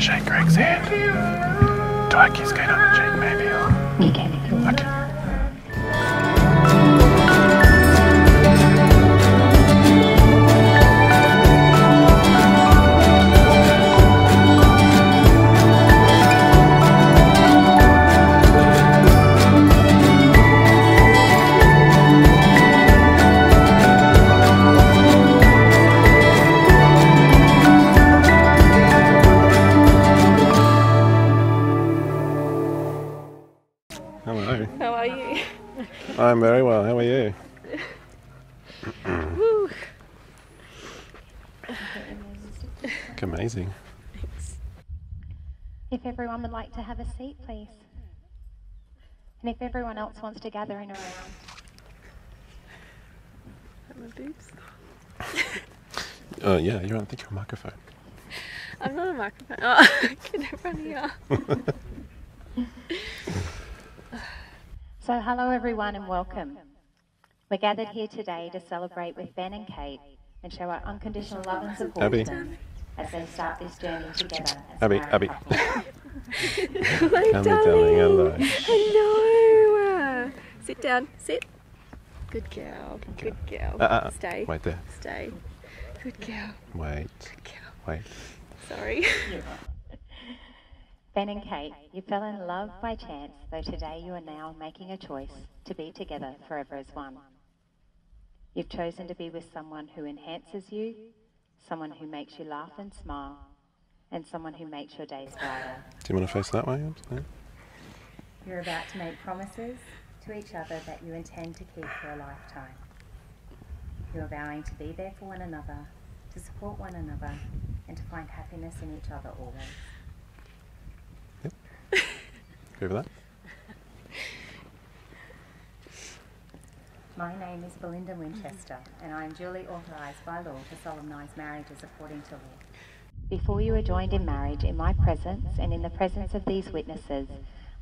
shake Greg's hand? Do I kiss Kate on the cheek maybe? Or... You can if you want. Okay. Hello. How are you? I'm very well. How are you? Woo. Look amazing. Thanks. If everyone would like to have a seat, please. And if everyone else wants to gather in a round. My boobs. Yeah, you're on. I think you're on a microphone. I'm not a microphone. Oh, get everyone here. So hello everyone and welcome. We're gathered here today to celebrate with Ben and Kate and show our unconditional love and support Abby. to them as they start this journey together as Abby, a married Abby. couple. Hello, Come, darling. hello. Hello. Sit down. Sit. Good girl. Good girl. Stay. Wait there. Stay. Good girl. Wait. Good girl. Wait. Sorry. Ben and Kate, you fell in love by chance, though today you are now making a choice to be together forever as one. You've chosen to be with someone who enhances you, someone who makes you laugh and smile, and someone who makes your days brighter. Do you want to face that way? Yeah. You're about to make promises to each other that you intend to keep for a lifetime. You're vowing to be there for one another, to support one another, and to find happiness in each other always. Agree with that? My name is Belinda Winchester, and I am duly authorised by law to solemnise marriages according to law. Before you are joined in marriage, in my presence and in the presence of these witnesses,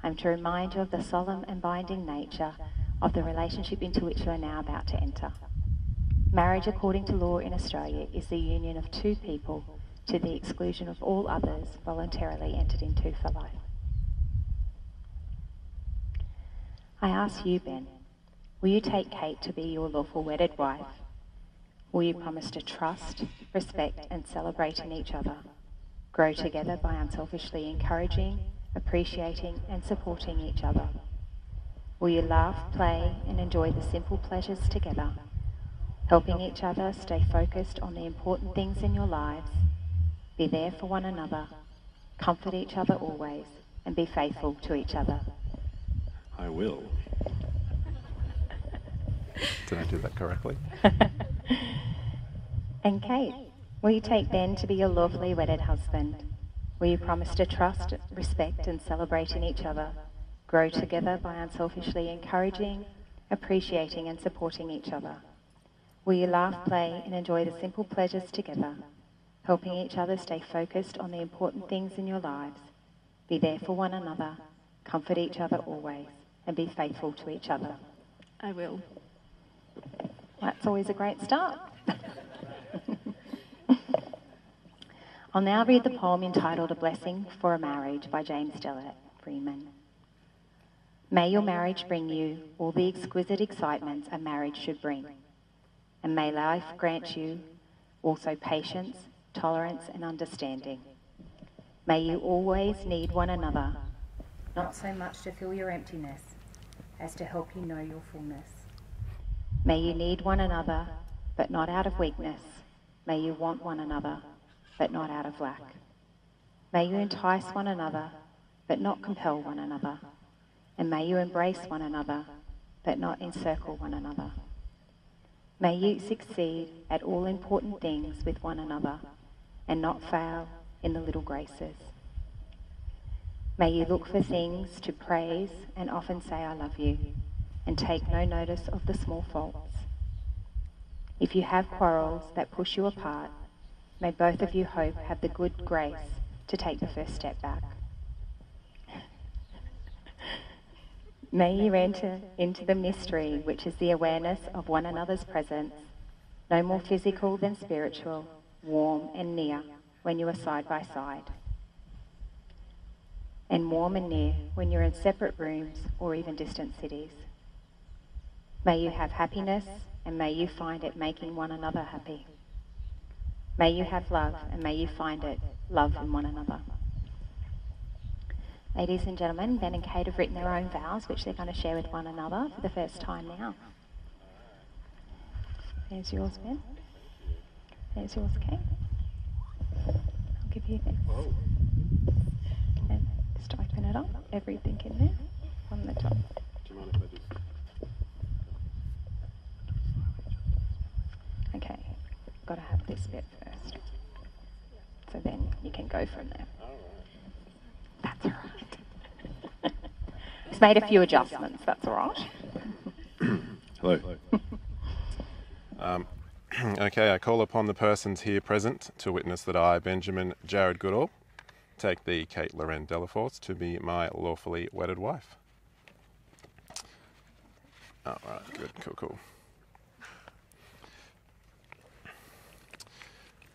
I am to remind you of the solemn and binding nature of the relationship into which you are now about to enter. Marriage according to law in Australia is the union of two people to the exclusion of all others voluntarily entered into for life. I ask you, Ben, will you take Kate to be your lawful wedded wife? Will you promise to trust, respect and celebrate in each other, grow together by unselfishly encouraging, appreciating and supporting each other? Will you laugh, play and enjoy the simple pleasures together, helping each other stay focused on the important things in your lives, be there for one another, comfort each other always and be faithful to each other? I will. Did I do that correctly? And Kate, will you take Ben to be your lawfully wedded husband? Will you promise to trust, respect and celebrate in each other, grow together by unselfishly encouraging, appreciating and supporting each other? Will you laugh, play and enjoy the simple pleasures together, helping each other stay focused on the important things in your lives, be there for one another, comfort each other always and be faithful to each other? I will. That's always a great start. I'll now read the poem entitled A Blessing for a Marriage by James Dillett Freeman. May your marriage bring you all the exquisite excitements a marriage should bring, and may life grant you also patience, tolerance and understanding. May you always need one another, not so much to fill your emptiness as to help you know your fullness. May you need one another, but not out of weakness. May you want one another, but not out of lack. May you entice one another, but not compel one another. And may you embrace one another, but not encircle one another. May you succeed at all important things with one another, and not fail in the little graces. May you look for things to praise and often say I love you, and take no notice of the small faults. If you have quarrels that push you apart, may both of you hope have the good grace to take the first step back. May you enter into the mystery, which is the awareness of one another's presence, no more physical than spiritual, warm and near when you are side by side. and warm and near when you're in separate rooms or even distant cities. May you have happiness, and may you find it making one another happy. May you have love, and may you find it love in one another. Ladies and gentlemen, Ben and Kate have written their own vows, which they're going to share with one another for the first time now. There's yours, Ben. There's yours, Kate. I'll give you this. And just open it up, everything in there, on the top. Do you mind if I just... Okay, got to have this bit first. So then you can go from there. That's all right. It's made a few adjustments, that's all right. Hello. Okay, I call upon the persons here present to witness that I, Benjamin Jared Goodall, take thee, Kate Loren Delaforce, to be my lawfully wedded wife. All right, good, cool.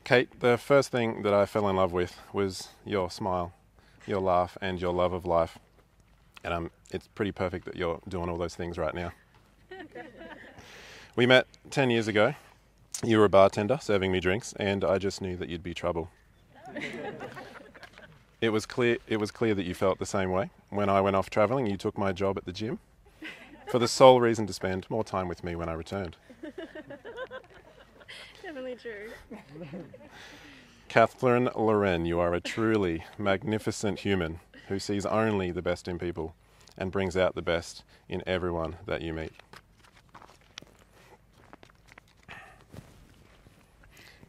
Kate, the first thing that I fell in love with was your smile, your laugh, and your love of life. And it's pretty perfect that you're doing all those things right now. We met 10 years ago. You were a bartender serving me drinks, and I just knew that you'd be trouble. It was clear that you felt the same way. When I went off travelling, you took my job at the gym for the sole reason to spend more time with me when I returned. Definitely true. Catherine Loren, you are a truly magnificent human who sees only the best in people and brings out the best in everyone that you meet.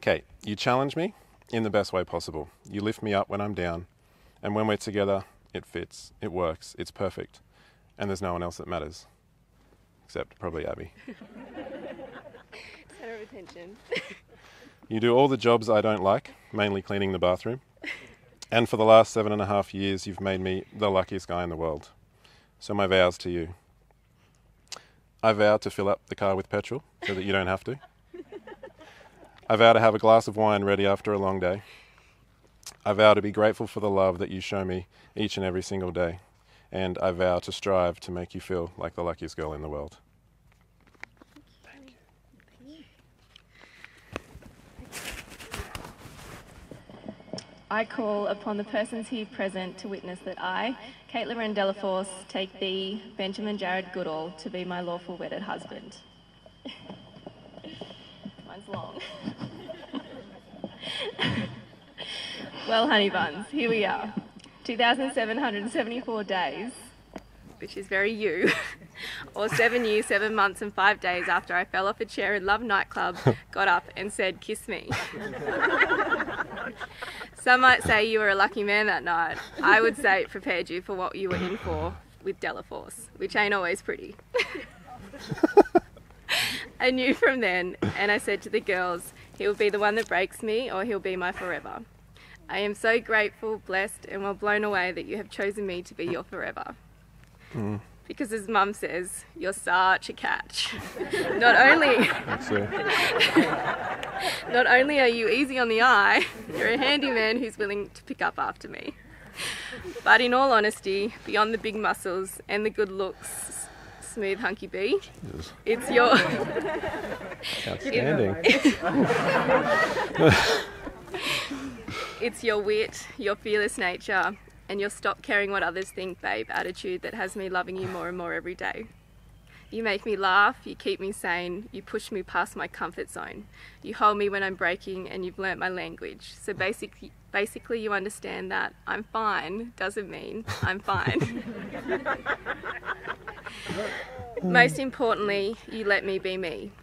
Kate, you challenge me in the best way possible. You lift me up when I'm down, and when we're together, it fits, it works, it's perfect, and there's no one else that matters, except probably Abby. Center of attention. You do all the jobs I don't like, mainly cleaning the bathroom, and for the last 7.5 years, you've made me the luckiest guy in the world. So my vows to you. I vow to fill up the car with petrol so that you don't have to. I vow to have a glass of wine ready after a long day. I vow to be grateful for the love that you show me each and every single day. And I vow to strive to make you feel like the luckiest girl in the world. Thank you. I call upon the persons here present to witness that I, Kate Loren Delaforce, take thee, Benjamin Jared Goodall, to be my lawful wedded husband. Mine's long. Well, honey buns, here we are. 2,774 days, which is very you, or 7 years, 7 months and 5 days after I fell off a chair in Love nightclub, got up and said, "Kiss me." Some might say you were a lucky man that night. I would say it prepared you for what you were in for with Delaforce, which ain't always pretty. I knew from then, and I said to the girls, he'll be the one that breaks me or he'll be my forever. I am so grateful, blessed, and well blown away that you have chosen me to be your forever. Because as Mum says, you're such a catch. Not only are you easy on the eye, you're a handyman who's willing to pick up after me. But in all honesty, beyond the big muscles and the good looks, smooth hunky bee, it's your... Outstanding. It's your wit, your fearless nature, and your stop caring what others think, babe, attitude that has me loving you more and more every day. You make me laugh, you keep me sane, you push me past my comfort zone. You hold me when I'm breaking, and you've learnt my language. So basically you understand that I'm fine doesn't mean I'm fine. Most importantly, you let me be me.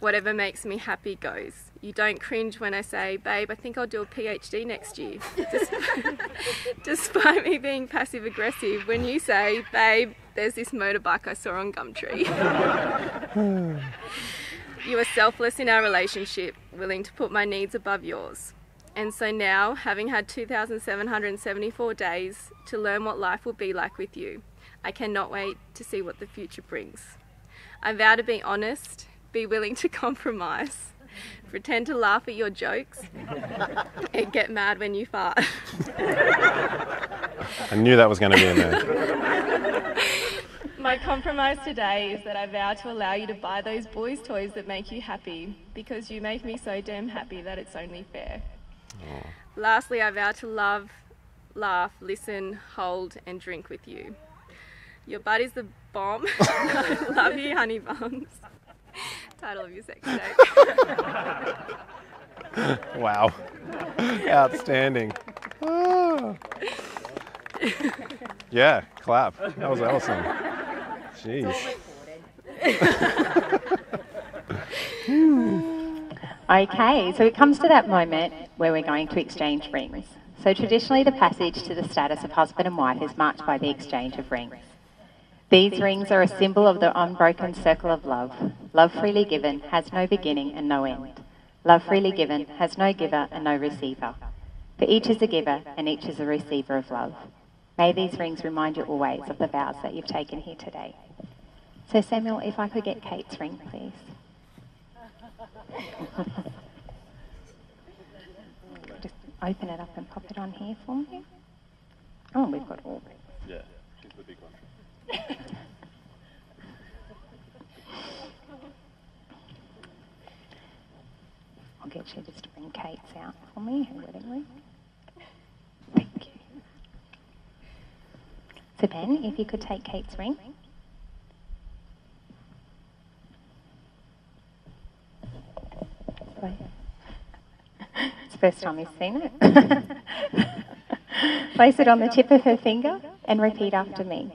Whatever makes me happy goes. You don't cringe when I say, babe, I think I'll do a PhD next year. Despite me being passive aggressive, when you say, babe, there's this motorbike I saw on Gumtree. You are selfless in our relationship, willing to put my needs above yours. And so now, having had 2,774 days to learn what life will be like with you, I cannot wait to see what the future brings. I vow to be honest, be willing to compromise, pretend to laugh at your jokes, and get mad when you fart. I knew that was going to be in there. My compromise today is that I vow to allow you to buy those boys' toys that make you happy, because you make me so damn happy that it's only fair. Oh. Lastly, I vow to love, laugh, listen, hold and drink with you. Your butt is the bomb. Love you, honey buns. Title of your sex joke. Wow. Outstanding. Oh. Yeah, clap. That was awesome. Jeez. Okay, so it comes to that moment where we're going to exchange rings. So traditionally the passage to the status of husband and wife is marked by the exchange of rings. These rings are a symbol of the unbroken circle of love. Love freely given has no beginning and no end. Love freely given has no giver and no receiver. For each is a giver and each is a receiver of love. May these rings remind you always of the vows that you've taken here today. So Samuel, if I could get Kate's ring, please. Just open it up and pop it on here for me. Oh, we've got all rings. Yeah, she's the big one. I'll get you just to bring Kate's out for me, her wedding ring. Thank you. So Ben, if you could take Kate's ring. It's the first time you've seen it. Place it on the tip of her finger and repeat after me.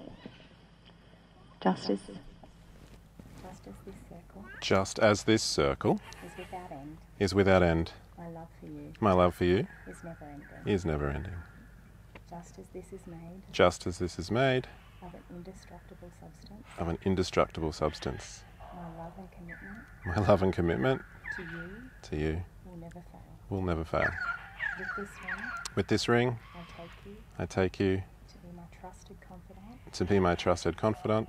Just as this circle is without end. My love for you My love for you is never ending. is never ending. Just as this is made Of of an indestructible substance. My love and commitment To you will never fail. With this ring, I take you to be my trusted confidant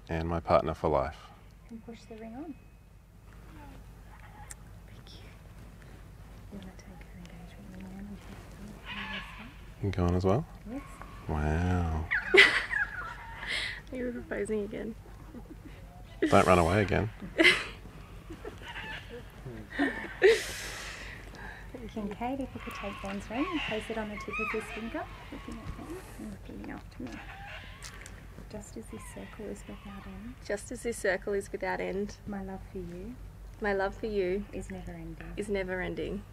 and my partner for life. and push the ring on. Thank you. You want to take her engagement ring now and take it on? You can go on as well? Yes. Wow. You were proposing again. Don't run away again. And Kate, if you could take Ben's ring and place it on the tip of his finger, looking at Ben and repeating after me. Just as this circle is without end, Just as this circle is without end, my love for you my love for you is never ending. is never ending.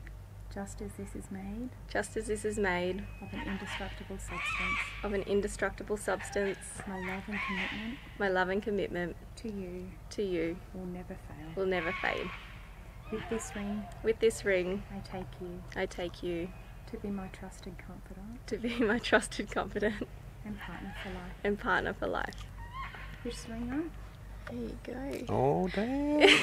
Just as this is made Just as this is made of an indestructible substance, of an indestructible substance, my love and commitment my love and commitment to you will never fade. With this ring, With this ring, I take you to to be my trusted confidant be my trusted confidant and partner for life. and partner for life. Push the ring on. There you go. Oh, damn.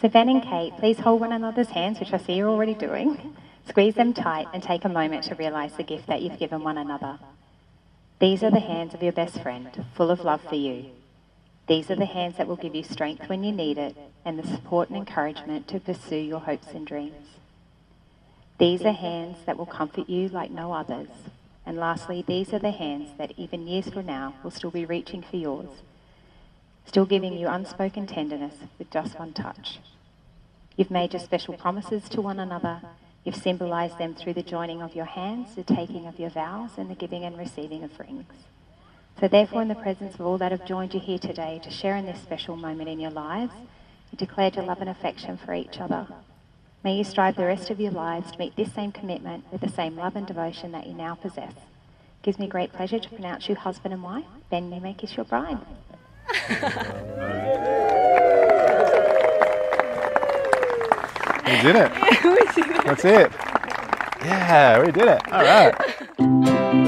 So Ben and Kate, please hold one another's hands, which I see you're already doing. Squeeze them tight and take a moment to realise the gift that you've given one another. These are the hands of your best friend, full of love for you. These are the hands that will give you strength when you need it and the support and encouragement to pursue your hopes and dreams. These are hands that will comfort you like no others. And lastly, these are the hands that even years from now will still be reaching for yours, still giving you unspoken tenderness with just one touch. You've made your special promises to one another. You've symbolised them through the joining of your hands, the taking of your vows, and the giving and receiving of rings. So therefore, in the presence of all that have joined you here today to share in this special moment in your lives, you declared your love and affection for each other. May you strive the rest of your lives to meet this same commitment with the same love and devotion that you now possess. It gives me great pleasure to pronounce you husband and wife. Ben, you may kiss your bride. We did it. That's it. Yeah, we did it. All right.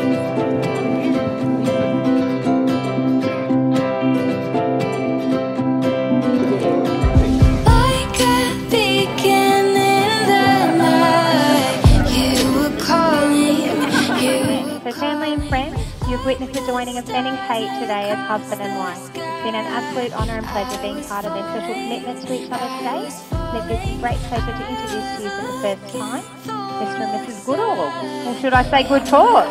Like a beacon in the night, you were calling, So family and friends, you've witnessed the joining of Ben and Kate today as husband and wife. It's been an absolute honour and pleasure being part of their special commitment to each other today. And it gives me great pleasure to introduce to you for the first time, Mr. and Mrs. Goodall. Or should I say good talk?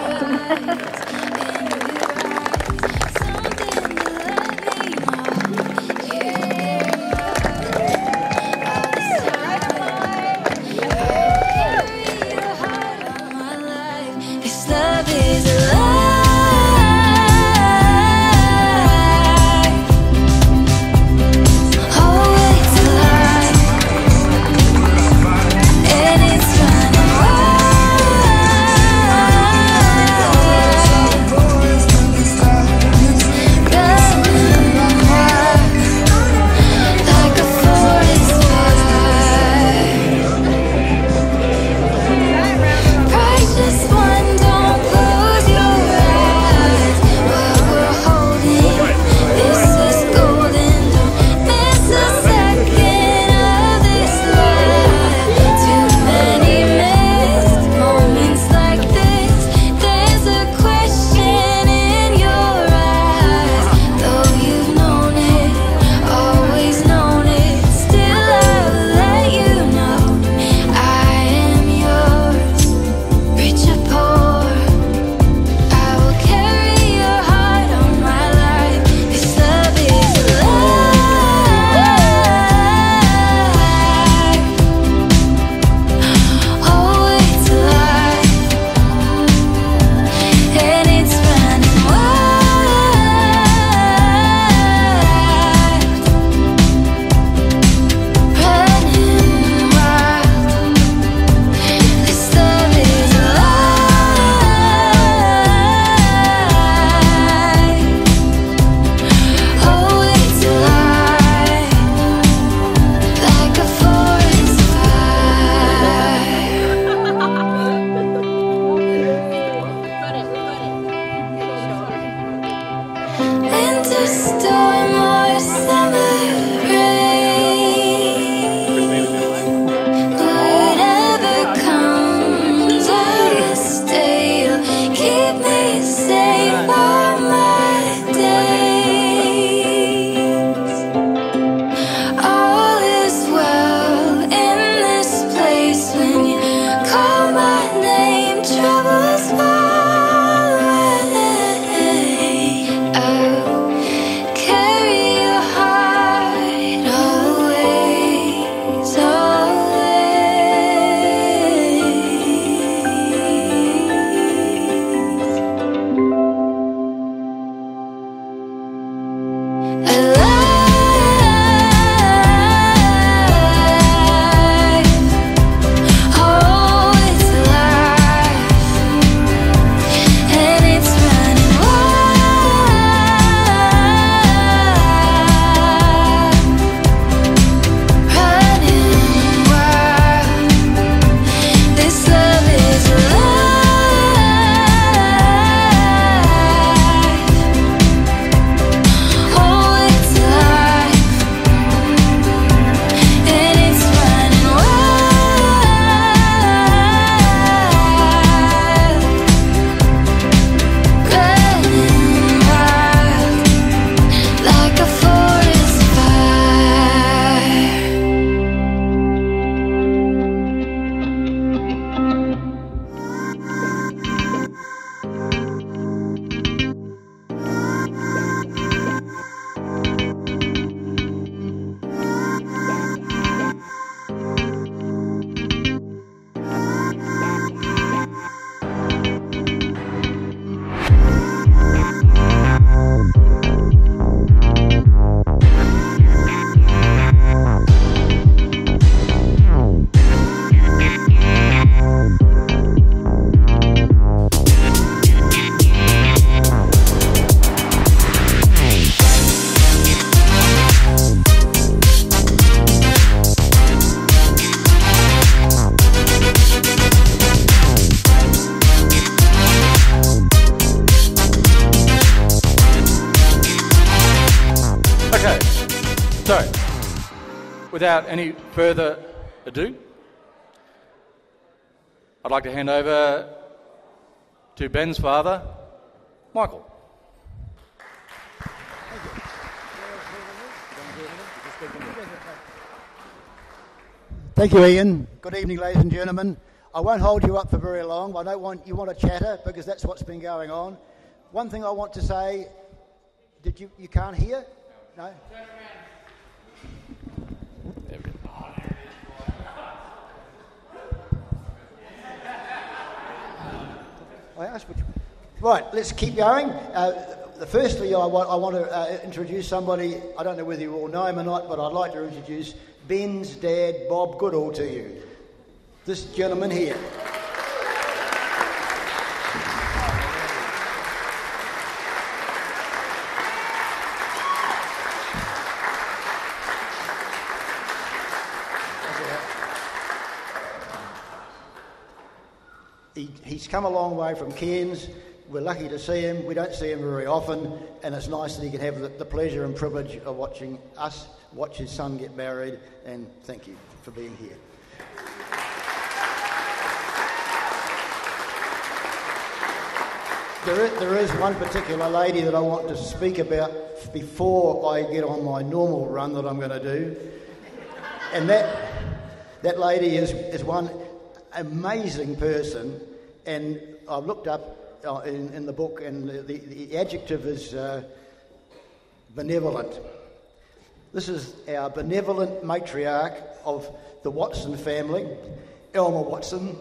So, without any further ado, I'd like to hand over to Ben's father, Michael. Thank you, Ian. Good evening, ladies and gentlemen. I won't hold you up for very long. I don't want you want to chatter because that's what's been going on. One thing I want to say, you can't hear? No? I asked which. Right, let's keep going. Firstly, I want to introduce somebody. I don't know whether you all know him or not, but I'd like to introduce Ben's dad, Bob Goodall, to you. This gentleman here. He's come a long way from Cairns. We're lucky to see him. We don't see him very often, and it's nice that he can have the pleasure and privilege of watching us watch his son get married, and thank you for being here. There is one particular lady that I want to speak about before I get on my normal run that I'm going to do, and that lady is one amazing person, and I've looked up in the book, and the adjective is benevolent. This is our benevolent matriarch of the Watson family, Elma Watson.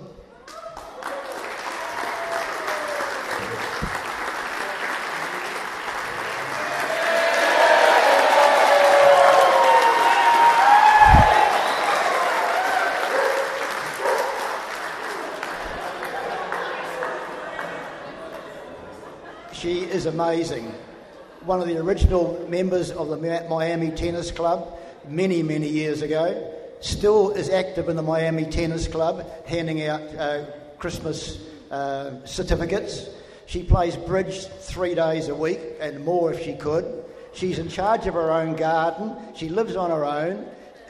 She is amazing. One of the original members of the Miami Tennis Club many, many years ago. Still is active in the Miami Tennis Club, handing out Christmas certificates. She plays bridge 3 days a week and more if she could. She's in charge of her own garden. She lives on her own.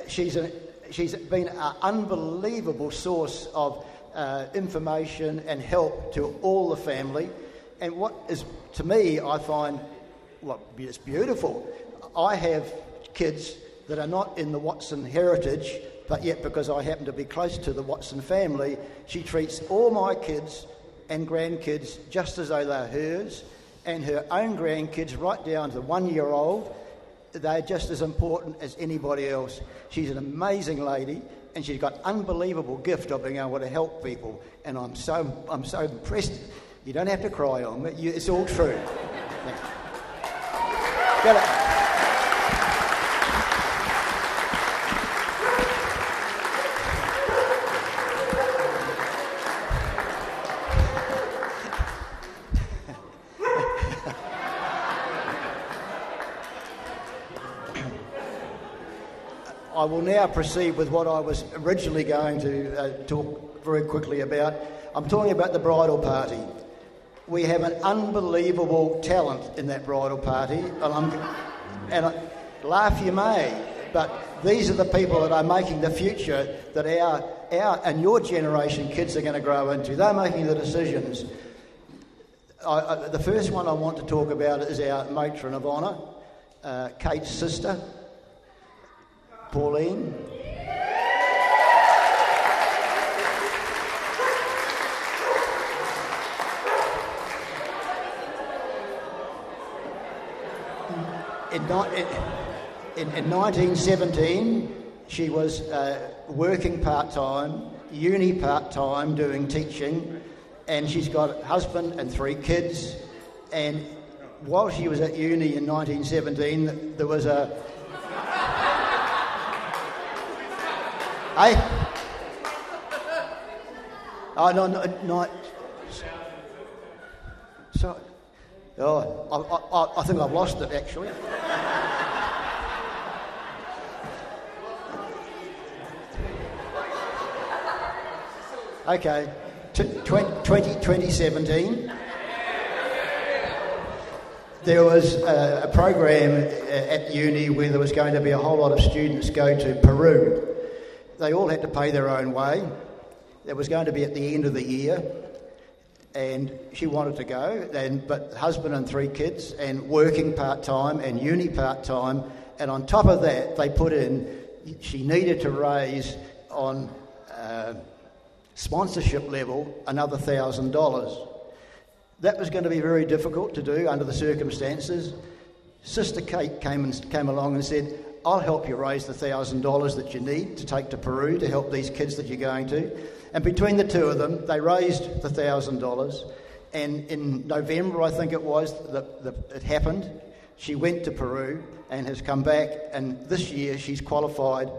She's been an unbelievable source of information and help to all the family. And what is, to me, I find, well, it's beautiful. I have kids that are not in the Watson heritage, but yet because I happen to be close to the Watson family, she treats all my kids and grandkids just as though they're hers, and her own grandkids right down to 1-year-old. They're just as important as anybody else. She's an amazing lady, and she's got unbelievable gift of being able to help people, and I'm so impressed. You don't have to cry on me. It's all true. Get it. I will now proceed with what I was originally going to talk very quickly about. I'm talking about the bridal party. We have an unbelievable talent in that bridal party, and laugh you may, but these are the people that are making the future that our and your generation kids are going to grow into. They're making the decisions. The first one I want to talk about is our matron of honour, Kate's sister, Pauline. In 1917, she was working part-time, uni part-time, doing teaching, and she's got a husband and 3 kids. And while she was at uni in 1917, there was a... Hey? Oh, no. So... Oh, I think I've lost it, actually. Okay, 2017, there was a program at uni where there was going to be a whole lot of students go to Peru. They all had to pay their own way. It was going to be at the end of the year. And she wanted to go, but husband and 3 kids, and working part-time and uni part-time. And on top of that, they put in, she needed to raise on sponsorship level another $1,000. That was going to be very difficult to do under the circumstances. Sister Kate came along and said, I'll help you raise the $1,000 that you need to take to Peru to help these kids that you're going to. And between the two of them, they raised the $1,000. And in November, I think it was, it happened. She went to Peru and has come back. And this year, she's qualified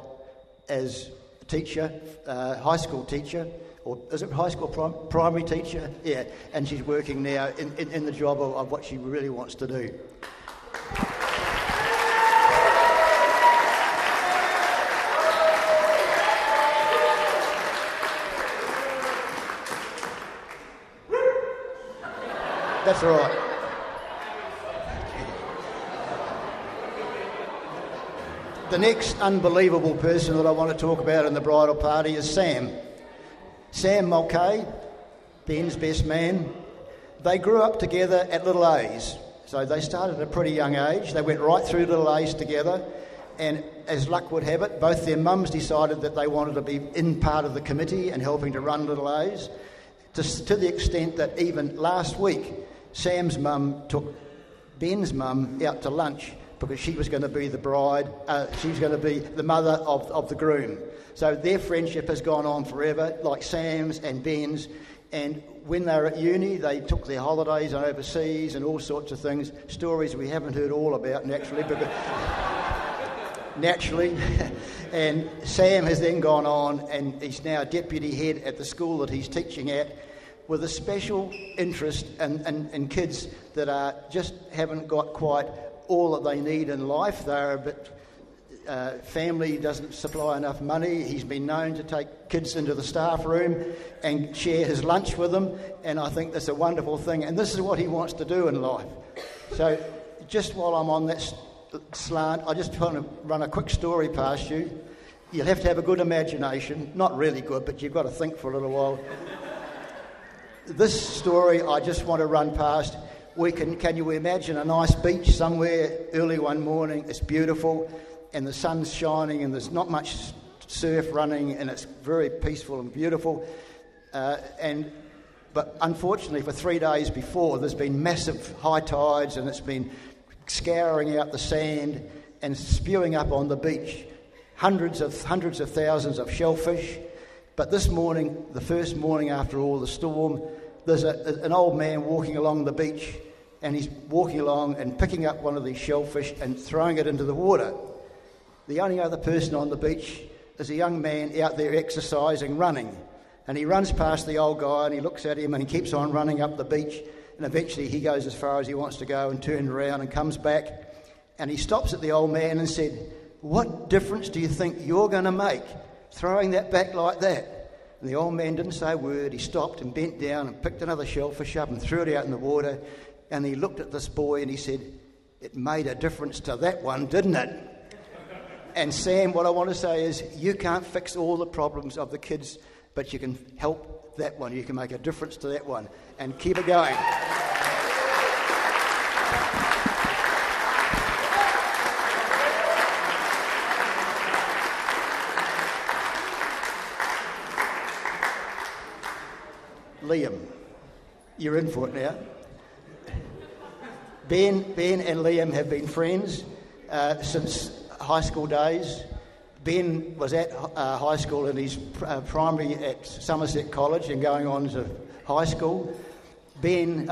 as a teacher, high school teacher, or is it high school primary teacher? Yeah. And she's working now in the job of what she really wants to do. That's all right. The next unbelievable person that I want to talk about in the bridal party is Sam. Sam Mulcahy, Ben's best man. They grew up together at Little A's. So they started at a pretty young age. They went right through Little A's together. And as luck would have it, both their mums decided that they wanted to be in part of the committee and helping to run Little A's, to the extent that even last week, Sam's mum took Ben's mum out to lunch because she was going to be the bride, she was going to be the mother of the groom. So their friendship has gone on forever, like Sam's and Ben's. And when they were at uni, they took their holidays and overseas and all sorts of things, stories we haven't heard all about naturally. And Sam has then gone on and he's now deputy head at the school that he's teaching at, with a special interest in kids that are just haven't got quite all that they need in life. They're a bit, family doesn't supply enough money. He's been known to take kids into the staff room and share his lunch with them, and I think that's a wonderful thing. And this is what he wants to do in life. So just while I'm on that slant, I just want to run a quick story past you. You'll have to have a good imagination. Not really good, but you've got to think for a little while. This story I just want to run past. Can you imagine a nice beach somewhere early one morning? It's beautiful and the sun's shining and there's not much surf running and it's very peaceful and beautiful. But unfortunately for 3 days before, there's been massive high tides and it's been scouring out the sand and spewing up on the beach. Hundreds of thousands of shellfish. But this morning, the first morning after all the storm, there's an old man walking along the beach, and he's walking along and picking up one of these shellfish and throwing it into the water. The only other person on the beach is a young man out there exercising, running. And he runs past the old guy and he looks at him and he keeps on running up the beach, and eventually he goes as far as he wants to go and turns around and comes back, and he stops at the old man and said, "What difference do you think you're going to make throwing that back like that?" And the old man didn't say a word. He stopped and bent down and picked another shellfish up and threw it out in the water. And he looked at this boy and he said, "It made a difference to that one, didn't it?" And Sam, what I want to say is, you can't fix all the problems of the kids, but you can help that one. You can make a difference to that one. And keep it going. Liam, you're in for it now. Ben and Liam have been friends since high school days. Ben was at high school in his primary at Somerset College and going on to high school. Liam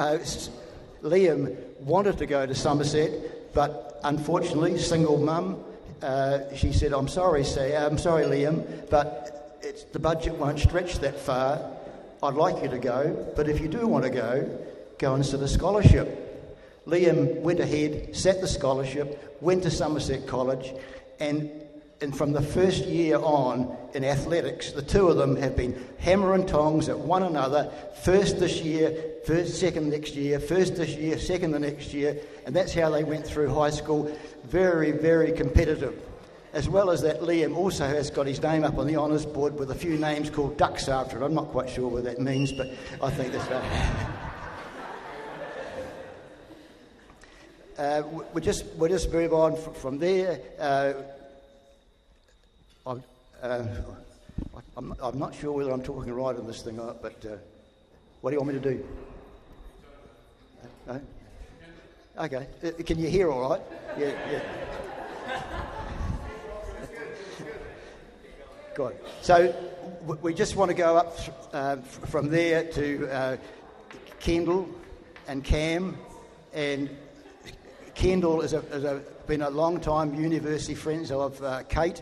wanted to go to Somerset, but unfortunately, single mum, she said, I'm sorry, Liam, but the budget won't stretch that far. I'd like you to go, but if you do want to go and sit a scholarship. Liam went ahead, sat the scholarship, went to Somerset College, and from the first year on in athletics, the two of them have been hammer and tongs at one another, first this year, second next year, first this year, second the next year, and that's how they went through high school, very, very competitive. As well as that, Liam also has got his name up on the honours board with a few names called ducks after it. I'm not quite sure what that means, but I think that's right. We'll just move on from there. I'm not sure whether I'm talking right on this thing, but what do you want me to do? No? Okay. Can you hear all right? Yeah. Good. So we just want to go up from there to Kendall and Cam. And Kendall has been a long-time university friend of Kate.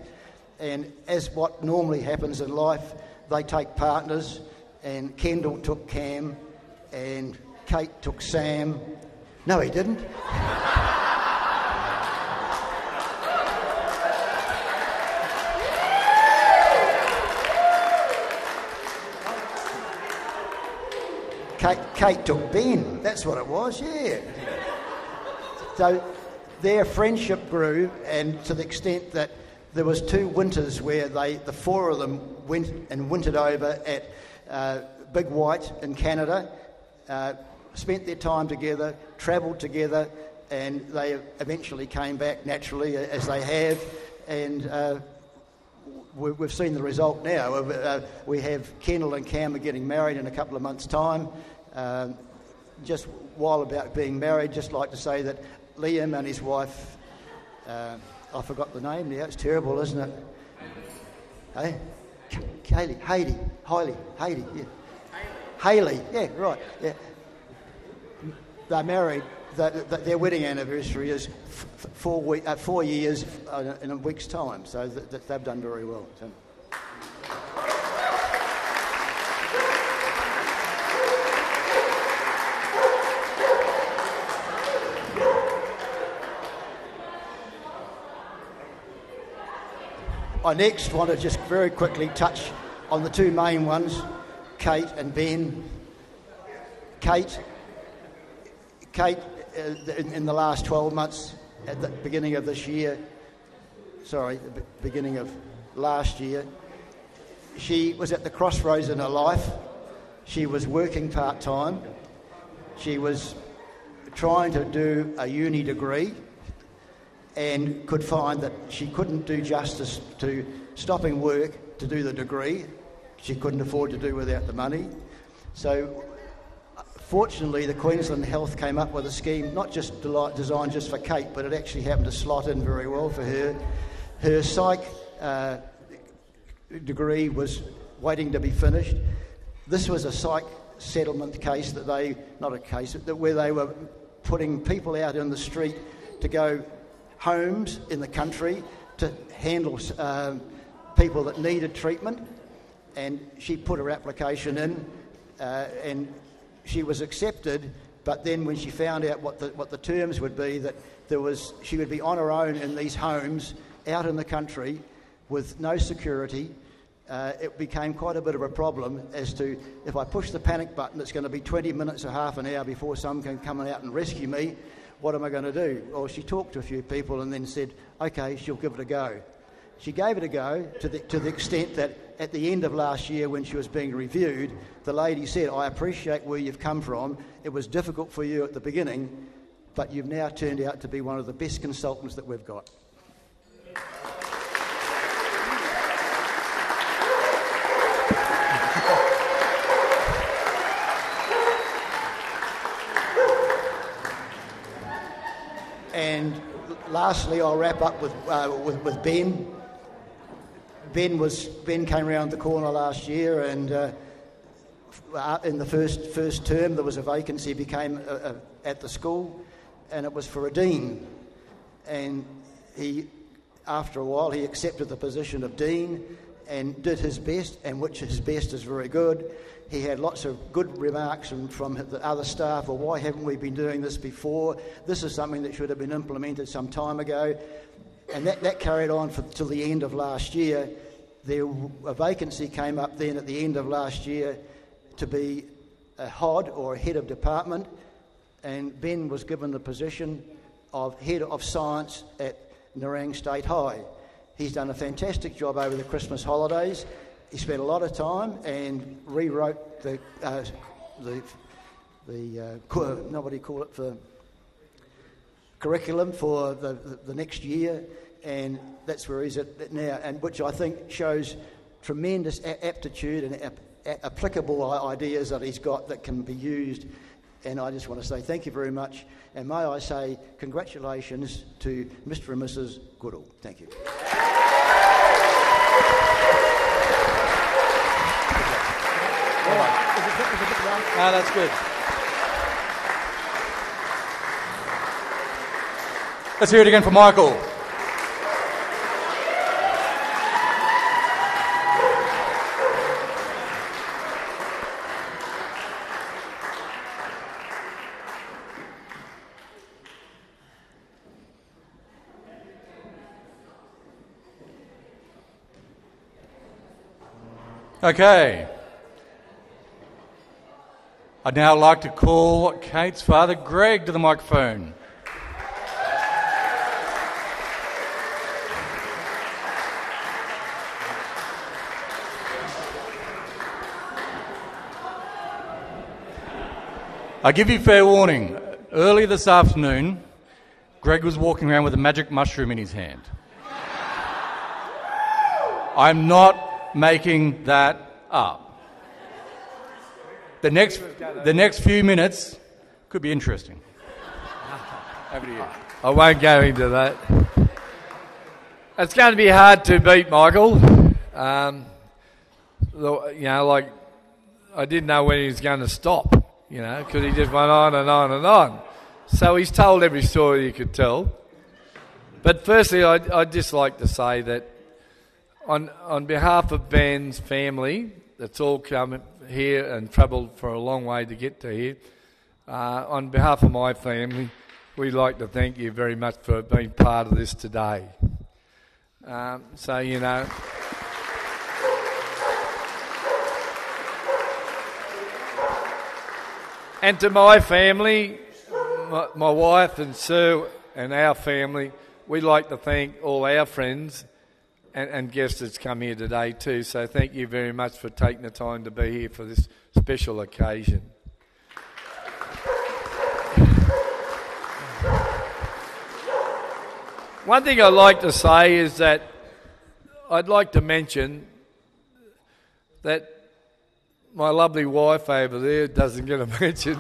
And as what normally happens in life, they take partners. And Kendall took Cam, and Kate took Sam. No, he didn't. Kate took Ben. That's what it was, yeah. So their friendship grew, and to the extent that there was 2 winters where the 4 of them went and wintered over at Big White in Canada, spent their time together, travelled together, and they eventually came back naturally, as they have, and we've seen the result now. We have Kendall and Cam are getting married in a couple of months' time. Just while about being married, just like to say that Liam and his wife, I forgot the name now, it's terrible, isn't it? Hey? Hayley, yeah. Hayley, yeah, right, yeah. They're married. Their wedding anniversary is 4 years in a week's time, so they've done very well. So. I next want to just very quickly touch on the 2 main ones, Kate and Ben. Kate, in the last 12 months, at the beginning of this year, beginning of last year, she was at the crossroads in her life. She was working part-time. She was trying to do a uni degree, and could find that she couldn't do justice to stopping work to do the degree. She couldn't afford to do without the money. So fortunately, the Queensland Health came up with a scheme, not just designed just for Kate, but it actually happened to slot in very well for her. Her psych degree was waiting to be finished. This was a psych settlement case where they were putting people out in the street to go homes in the country to handle people that needed treatment, and she put her application in, and she was accepted. But then when she found out what the terms would be, that she would be on her own in these homes out in the country with no security, it became quite a bit of a problem as to, if I push the panic button, it's going to be 20 minutes or half an hour before someone can come out and rescue me. What am I going to do? Well, she talked to a few people and then said, okay, she'll give it a go. She gave it a go to the extent that at the end of last year, when she was being reviewed, the lady said, I appreciate where you've come from. It was difficult for you at the beginning, but you've now turned out to be one of the best consultants that we've got. And lastly, I'll wrap up with Ben. Ben came around the corner last year, and in the first term there was a vacancy became at the school, and it was for a dean. And after a while, he accepted the position of dean and did his best, and which his best is very good. He had lots of good remarks from the other staff. Well, why haven't we been doing this before? This is something that should have been implemented some time ago. And that carried on till the end of last year. A vacancy came up then at the end of last year to be a HOD, or a head of department, and Ben was given the position of head of science at Nerang State High. He's done a fantastic job over the Christmas holidays. He spent a lot of time and rewrote the curriculum for the next year, and that's where he's at now, and which I think shows tremendous aptitude and applicable ideas that he's got that can be used. And I just want to say thank you very much. And may I say congratulations to Mr. and Mrs. Goodall. Thank you. No, that's good. Let's hear it again for Michael. Okay. I'd now like to call Kate's father, Greg, to the microphone. I give you fair warning. Early this afternoon, Greg was walking around with a magic mushroom in his hand. I'm not making that up. The next few minutes could be interesting. Over to you. I won't go into that. It's going to be hard to beat Michael. Like I didn't know when he was going to stop, because he just went on and on and on. So he's told every story he could tell. But firstly, I'd just like to say that on behalf of Ben's family, that's all come here and travelled for a long way to get to here, on behalf of my family, we'd like to thank you very much for being part of this today. And to my family, my wife and Sue and our family, we'd like to thank all our friends and guests that's come here today too. So thank you very much for taking the time to be here for this special occasion. One thing I'd like to say is that I'd like to mention that my lovely wife over there doesn't get a mention.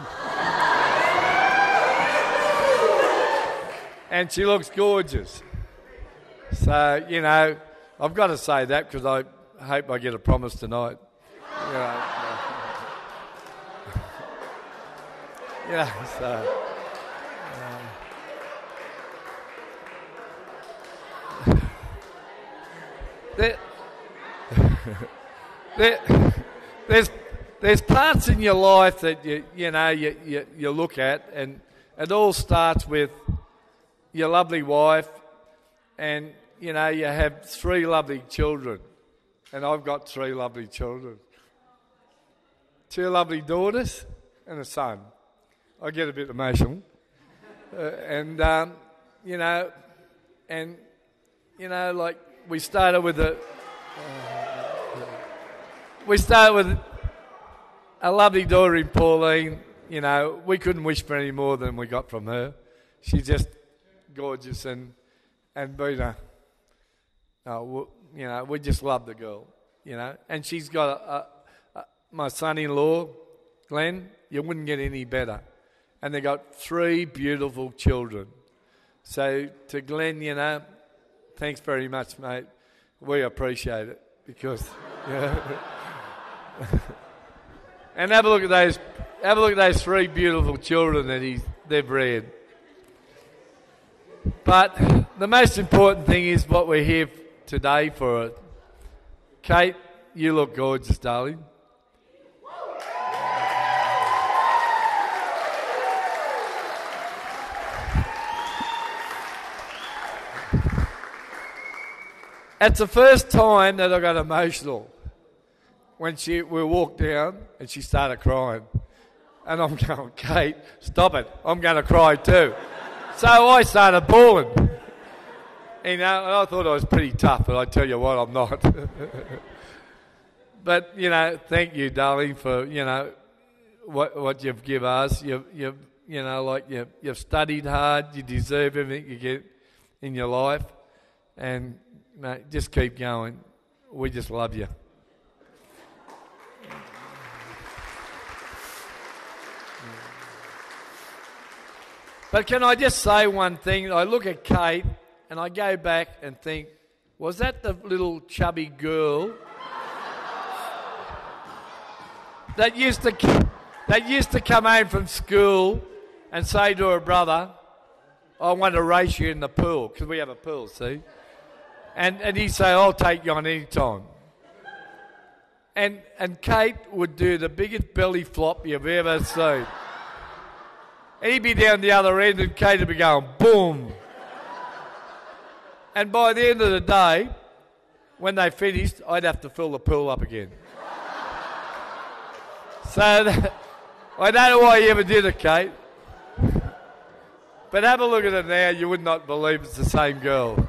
And she looks gorgeous. So, I've got to say that because I hope I get a promise tonight. There's parts in your life that you look at, and it all starts with your lovely wife, and you have 3 lovely children, and I've got 3 lovely children, 2 lovely daughters and a son. I get a bit emotional, like we started with a lovely daughter in Pauline. We couldn't wish for any more than we got from her. She's just gorgeous, and Bina. We just love the girl, And she's got my son-in-law, Glenn. You wouldn't get any better. And they got 3 beautiful children. So to Glenn, thanks very much, mate. We appreciate it because, and have a look at those 3 beautiful children that they've reared. But the most important thing is what we're here today for. Kate, you look gorgeous, darling. It's the first time that I got emotional when we walked down and she started crying. And I'm going, Kate, stop it. I'm going to cry too. So I started bawling. And I thought I was pretty tough, but I tell you what, I'm not. But, thank you, darling, for, what you've given us. You've studied hard. You deserve everything you get in your life. And, mate, just keep going. We just love you. But can I just say one thing? I look at Kate and I go back and think, was that the little chubby girl that used to come home from school and say to her brother, I want to race you in the pool, because we have a pool, see? And he'd say, I'll take you on any time. And Kate would do the biggest belly flop you've ever seen. And he'd be down the other end and Kate would be going, boom. And by the end of the day, when they finished, I'd have to fill the pool up again. So I don't know why you ever did it, Kate. But have a look at it now, you would not believe it's the same girl.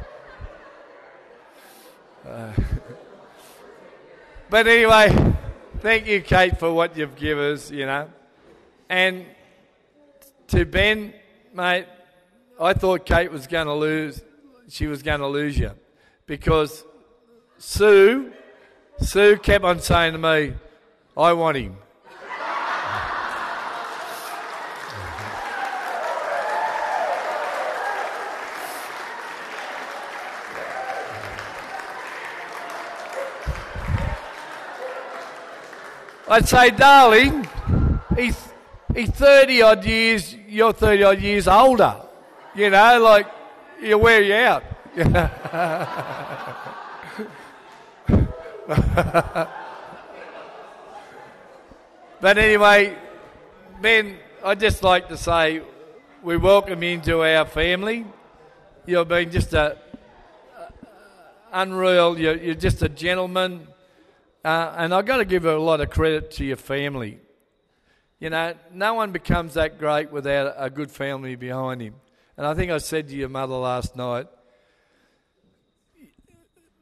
But anyway, thank you, Kate, for what you've given us, you know. And to Ben, mate, I thought Kate was going to lose. She was going to lose you. Because Sue kept on saying to me, I want him. I'd say, darling, he's 30-odd years, you're 30-odd years older. You know, like, he'll wear you out. But anyway, Ben, I'd just like to say we welcome you into our family. You've been just unreal. You're just a gentleman. And I've got to give a lot of credit to your family. You know, no one becomes that great without a good family behind him. And I think I said to your mother last night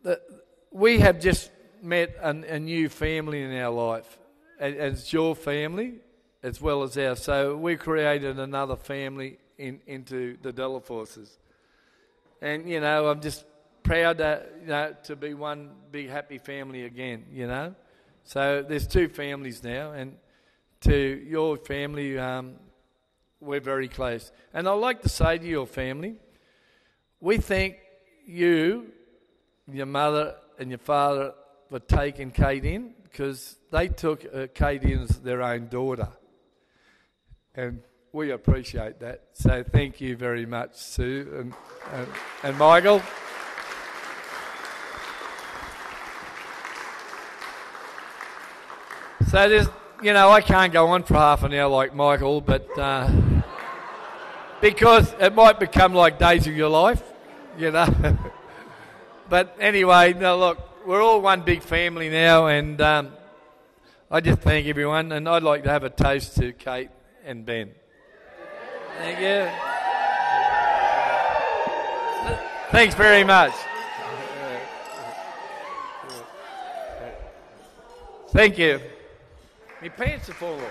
that we have just met a new family in our life. And it's your family as well as ours. So we created another family into the Delaforces. And, you know, I'm just proud to be one big happy family again, you know. So there's two families now, and to your family, we're very close. And I'd like to say to your family, we thank you, your mother and your father, for taking Kate in, because they took Kate in as their own daughter. And we appreciate that. So thank you very much, Sue and Michael. So there's, you know, I can't go on for half an hour like Michael, but because it might become like days of your life, you know. But anyway, no, look, we're all one big family now, and I just thank everyone, and I'd like to have a toast to Kate and Ben. Thank you. Thanks very much. Thank you. My pants are full off.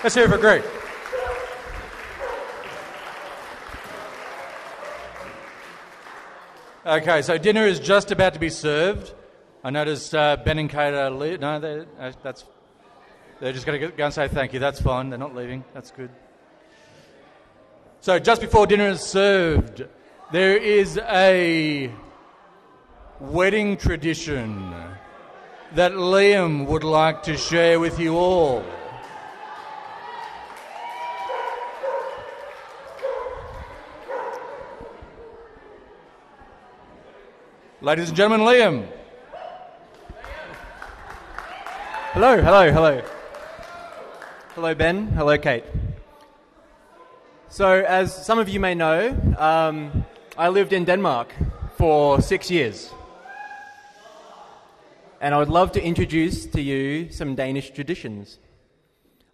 Let's hear it for Greg. Okay, so dinner is just about to be served. I noticed Ben and Kate are leaving. No, they're just going to go and say thank you. That's fine. They're not leaving. That's good. So just before dinner is served, there is a wedding tradition that Liam would like to share with you all. Ladies and gentlemen, Liam. Hello, hello, hello. Hello, Ben. Hello, Kate. So, as some of you may know, I lived in Denmark for 6 years. And I would love to introduce to you some Danish traditions.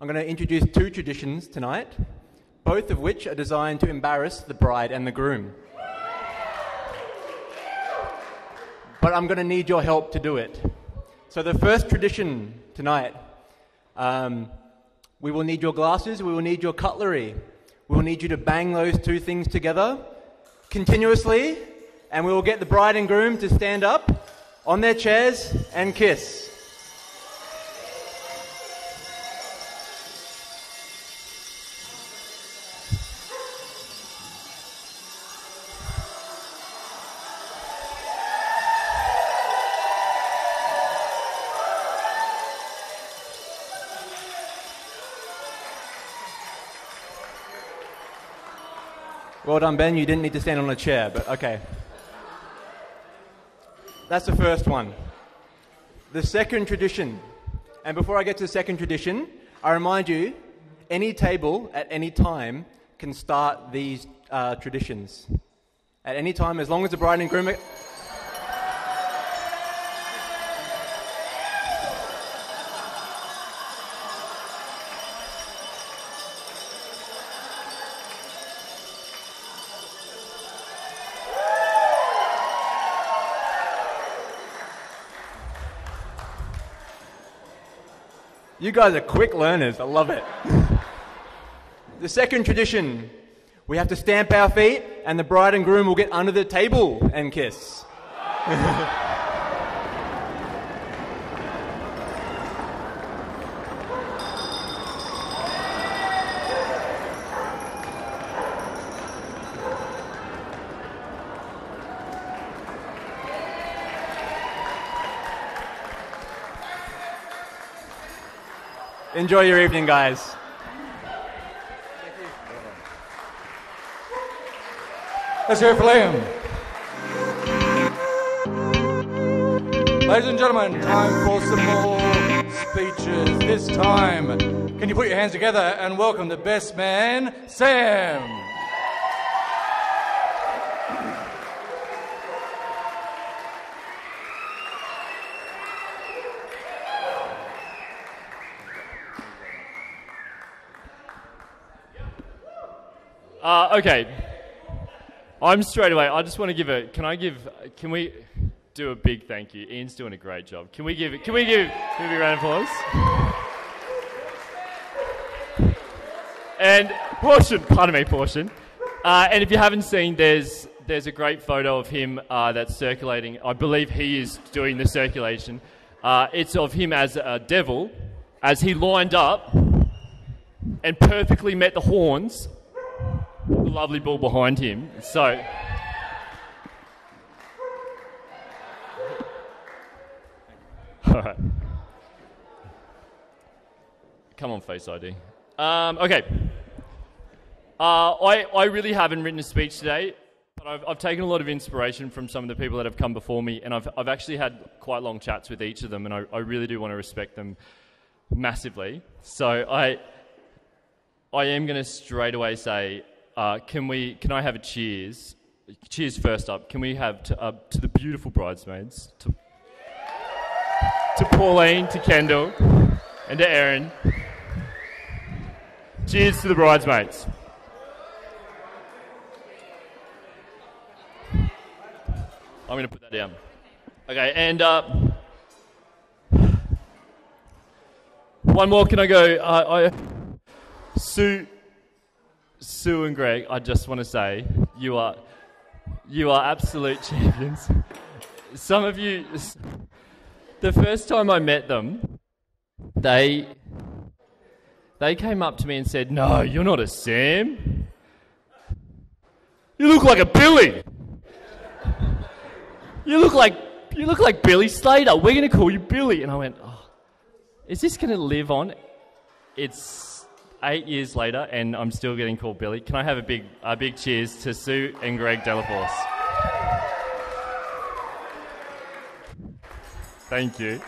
I'm going to introduce two traditions tonight, both of which are designed to embarrass the bride and the groom. But I'm going to need your help to do it. So the first tradition tonight, we will need your glasses, we will need your cutlery. We will need you to bang those two things together continuously, and we will get the bride and groom to stand up on their chairs and kiss. Well done, Ben. You didn't need to stand on a chair, but okay. That's the first one. The second tradition. And before I get to the second tradition, I remind you, any table at any time can start these traditions. At any time, as long as the bride and groom... You guys are quick learners. I love it. The second tradition, we have to stamp our feet and the bride and groom will get under the table and kiss. Enjoy your evening, guys. Let's hear it for Liam. Ladies and gentlemen, time for some more speeches. This time, can you put your hands together and welcome the best man, Sam? Okay. I'm straight away. I just want to give a. Can we do a big thank you? Ian's doing a great job. Can we give a round of applause? And Portion. And if you haven't seen, there's a great photo of him that's circulating. I believe he is doing the circulation. It's of him as a devil, as he lined up and perfectly met the horns. The lovely bull behind him. So, all right. Come on, Face ID. Okay. I really haven't written a speech today, but I've taken a lot of inspiration from some of the people that have come before me, and I've actually had quite long chats with each of them, and I really do want to respect them massively. So I am going to straight away say. Can I have a cheers? Cheers first up. Can we have to the beautiful bridesmaids, to Pauline, to Kendall, and to Erin. Cheers to the bridesmaids. I'm going to put that down. Okay, and one more. Can I go? Sue and Greg, I just want to say you are absolute champions. Some of you, the first time I met them, they came up to me and said, "No, you're not a Sam. You look like a Billy. You look like Billy Slater. We're going to call you Billy." And I went, "Oh, is this going to live on?" It's 8 years later, and I'm still getting called Billy. Can I have a big cheers to Sue and Greg Delaforce? Thank you.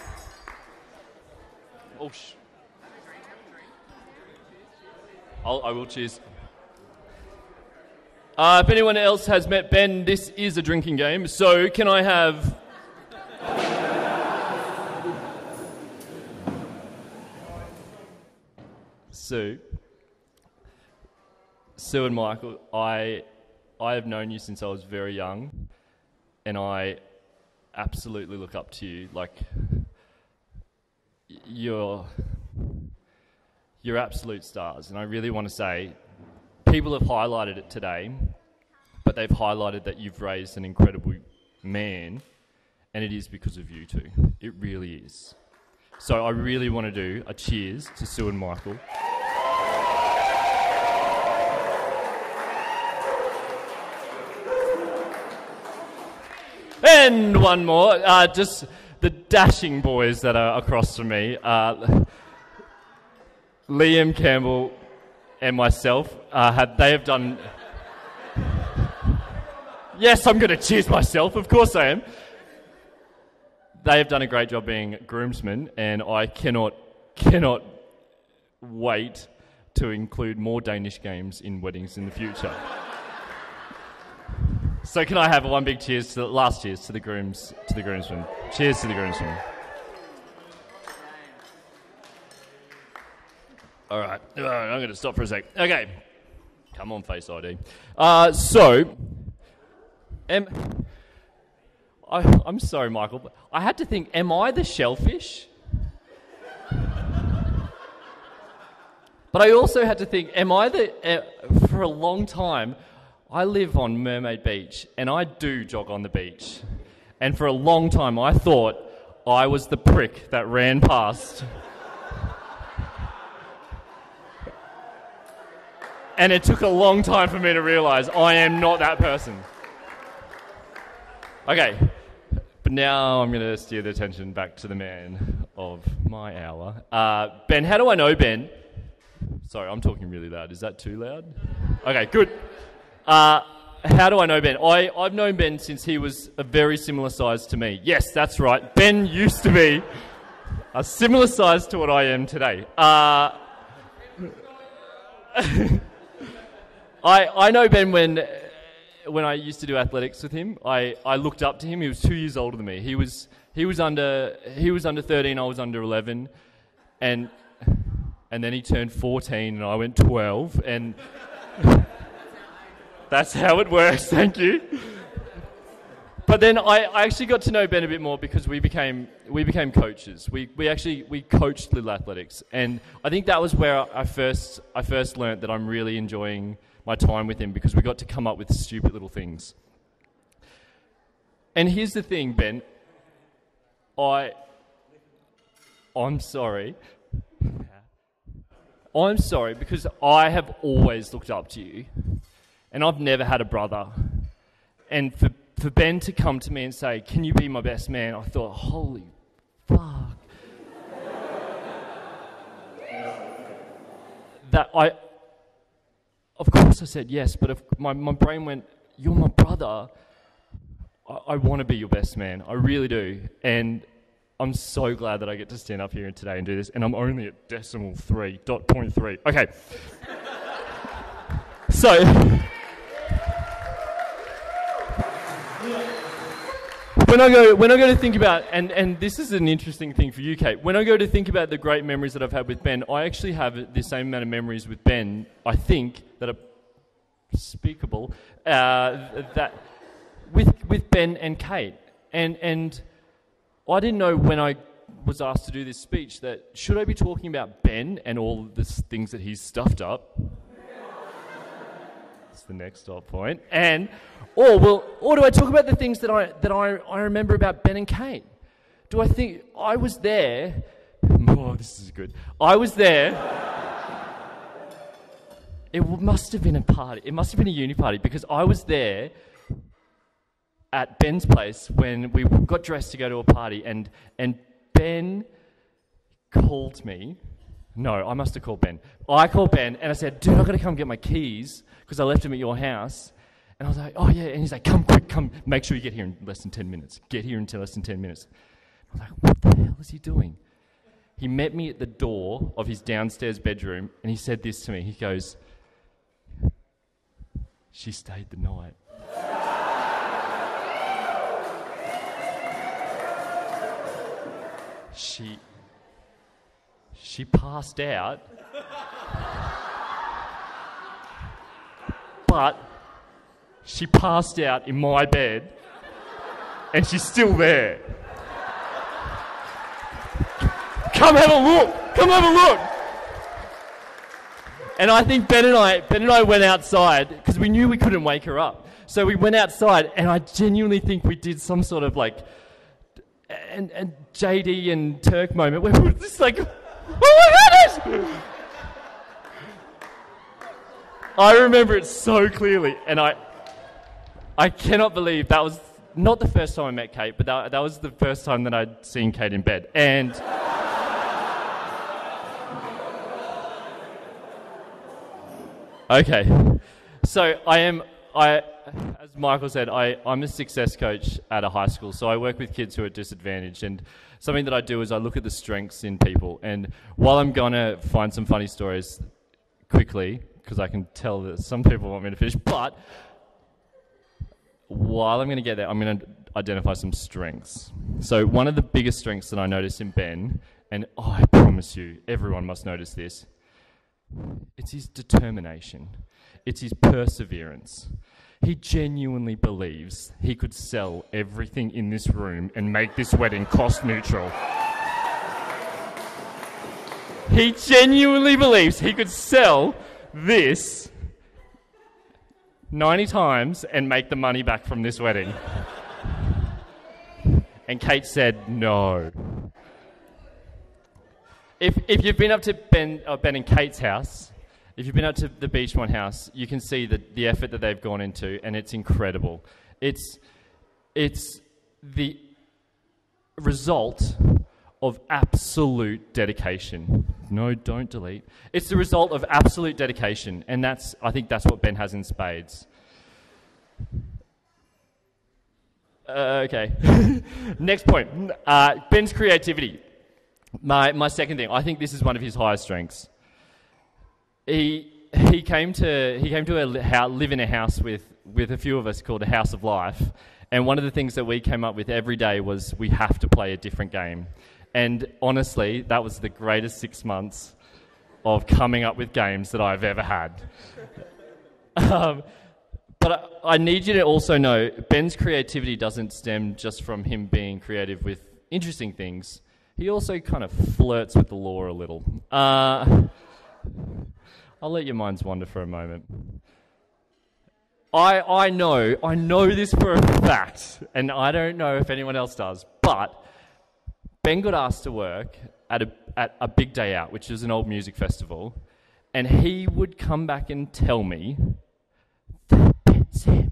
Oh, I will cheers. If anyone else has met Ben, this is a drinking game. So can I have... Sue and Michael, I have known you since I was very young, and I absolutely look up to you. Like, you're absolute stars, and I really want to say, people have highlighted it today, but they've highlighted that you've raised an incredible man, and it is because of you two. It really is. So I really want to do a cheers to Sue and Michael. And one more, just the dashing boys that are across from me, Liam Campbell and myself, they have done Yes, I'm going to cheers myself. Of course I am. They have done a great job being groomsmen, and I cannot wait to include more Danish games in weddings in the future. So can I have one big cheers to the groomsmen. Cheers to the groomsmen. All right, I'm going to stop for a sec. Okay, come on, Face ID. I'm sorry, Michael, but I had to think, am I the shellfish? But I also had to think, for a long time, I live on Mermaid Beach, and I do jog on the beach. And for a long time, I thought I was the prick that ran past. And it took a long time for me to realise I am not that person. Okay, but now I'm going to steer the attention back to the man of my hour. Ben, how do I know Ben? Sorry, I'm talking really loud. Is that too loud? Okay, good. How do I know Ben? I've known Ben since he was a very similar size to me. Yes, that's right. Ben used to be a similar size to what I am today. I know Ben when I used to do athletics with him. I looked up to him. He was 2 years older than me. He was under 13. I was under 11, and then he turned 14, and I went 12, and that's how it works. Thank you. But then I actually got to know Ben a bit more because we became coaches. We coached little athletics, and I think that was where I first learnt that I'm really enjoying my time with him, because we got to come up with stupid little things. And here's the thing, Ben. I'm sorry. I'm sorry, because I have always looked up to you, and I've never had a brother. And for Ben to come to me and say, "Can you be my best man?" I thought, holy fuck. Of course I said yes, but if my brain went, "You're my brother. I want to be your best man. I really do." And I'm so glad that I get to stand up here today and do this, and I'm only at decimal 3.3. Okay. So, when I go to think about, and this is an interesting thing for you, Kate, when I go to think about the great memories that I've had with Ben, I actually have the same amount of memories with Ben, I think, that are speakable, that with Ben and Kate. And I didn't know when I was asked to do this speech that should I be talking about Ben and all the things that he's stuffed up? That's the next stop point. Or do I talk about the things that I remember about Ben and Kate? Do I think I was there? Oh, this is good. I was there. It must have been a party. It must have been a uni party, because I was there at Ben's place when we got dressed to go to a party, and Ben called me. No, I must have called Ben. I called Ben and I said, "Dude, I've got to come get my keys because I left them at your house." And I was like, "Oh yeah." And he's like, "Come quick, come. Make sure you get here in less than 10 minutes. Get here in less than 10 minutes." I was like, "What the hell is he doing?" He met me at the door of his downstairs bedroom, and he said this to me. He goes, "She stayed the night." She passed out, but she passed out in my bed, and she's still there. Come have a look! Come have a look! And I think Ben and I went outside because we knew we couldn't wake her up. So we went outside, and I genuinely think we did some sort of like and JD and Turk moment where we were just like, "Oh my goodness!" I remember it so clearly, and I cannot believe that was not the first time I met Kate, but that was the first time that I'd seen Kate in bed. And okay, so as Michael said, I'm a success coach at a high school, so I work with kids who are disadvantaged, and something that I do is I look at the strengths in people, and while I'm going to find some funny stories quickly, because I can tell that some people want me to finish, but while I'm going to get there, I'm going to identify some strengths. So one of the biggest strengths that I notice in Ben, and I promise you, everyone must notice this, it's his determination. It's his perseverance. He genuinely believes he could sell everything in this room and make this wedding cost neutral. He genuinely believes he could sell this 90 times and make the money back from this wedding. And Kate said no. If you've been up to Ben and Kate's house, if you've been up to the Beachmont house, you can see the effort that they've gone into, and it's incredible. It's the result of absolute dedication. No, don't delete. It's the result of absolute dedication, and I think that's what Ben has in spades. Okay. Next point. Ben's creativity. My second thing. I think this is one of his highest strengths. He came to live in a house with a few of us called a House of Life, and one of the things that we came up with every day was we have to play a different game. And honestly, that was the greatest 6 months of coming up with games that I've ever had. But I need you to also know, Ben's creativity doesn't stem just from him being creative with interesting things. He also kind of flirts with the law a little. I'll let your minds wander for a moment. I know this for a fact, and I don't know if anyone else does, but Ben got asked to work at a big day out, which is an old music festival, and he would come back and tell me that Sam,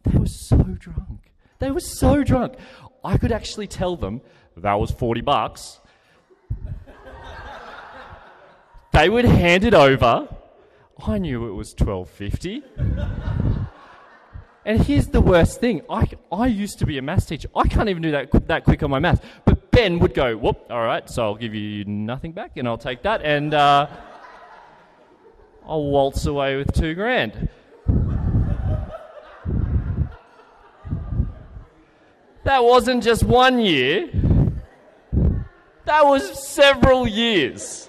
they were so drunk. They were so drunk. I could actually tell them that was $40. They would hand it over. I knew it was $12.50. And here's the worst thing. I used to be a maths teacher. I can't even do that quick on my maths. But Ben would go, whoop, all right, so I'll give you nothing back, and I'll take that, and I'll waltz away with $2,000. That wasn't just 1 year. That was several years.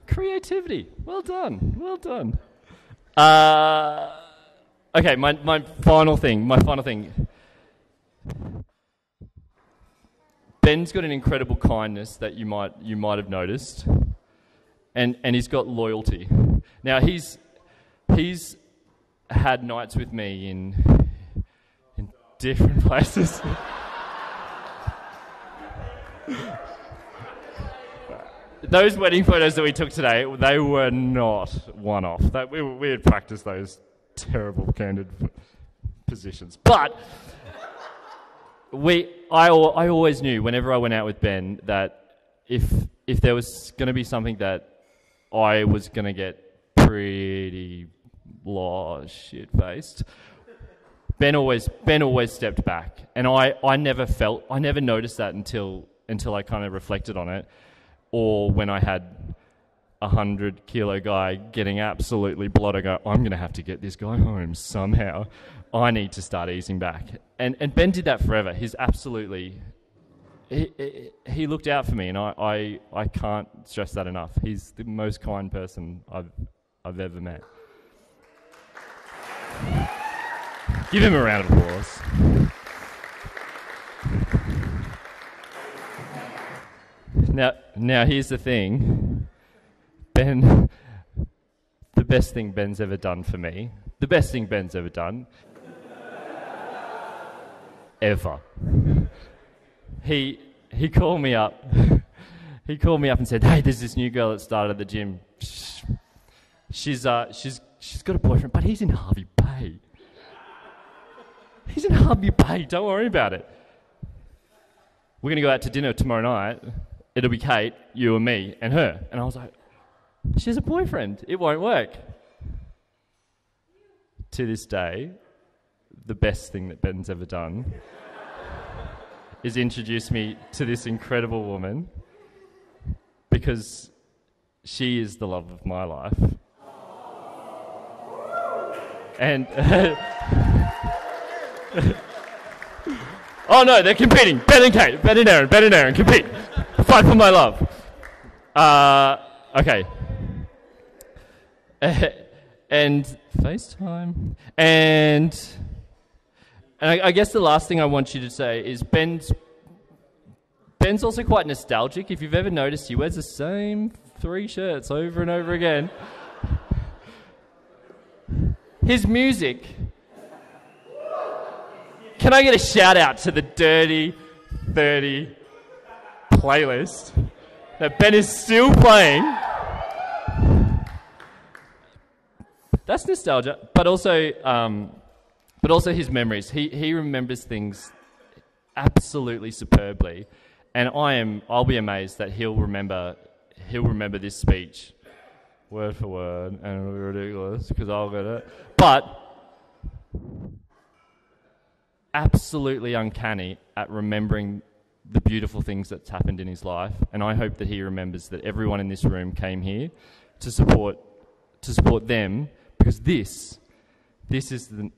Creativity. Well done. Well done. Okay, my final thing. Ben's got an incredible kindness that you might have noticed, and he's got loyalty. Now he's had nights with me in different places. Those wedding photos that we took today, they were not one-off. We had practiced those terrible candid positions. But I always knew whenever I went out with Ben that if there was going to be something that I was going to get pretty shit-faced, Ben always stepped back, and I never noticed that until I kind of reflected on it, or when I had a 100-kilo guy getting absolutely bloated, I go, I'm going to have to get this guy home somehow. I need to start easing back, and Ben did that forever. He's absolutely he looked out for me, and I can't stress that enough. He's the most kind person I've ever met. Give him a round of applause. Now here's the thing. Ben, the best thing Ben's ever done for me, the best thing Ben's ever done, ever. He called me up. He called me up and said, "Hey, there's this new girl that started at the gym. She's got a boyfriend, but he's in Harvey Bay. He's in Harvey Bay. Don't worry about it. We're going to go out to dinner tomorrow night. It'll be Kate, you and me, and her." And I was like, she has a boyfriend. It won't work. To this day, the best thing that Ben's ever done is introduce me to this incredible woman, because she is the love of my life. And oh no, they're competing. Ben and Kate, Ben and Aaron, compete. Fight for my love. Okay. And FaceTime. And I guess the last thing I want you to say is Ben's also quite nostalgic. If you've ever noticed, he wears the same 3 shirts over and over again. His music. Can I get a shout out to the Dirty 30 playlist that Ben is still playing? That's nostalgia, but also his memories. He remembers things absolutely superbly, and I'll be amazed that he'll remember this speech word for word, and it'll be ridiculous because I'll get it. But absolutely uncanny at remembering the beautiful things that's happened in his life, and I hope that he remembers that everyone in this room came here to support them, because this is the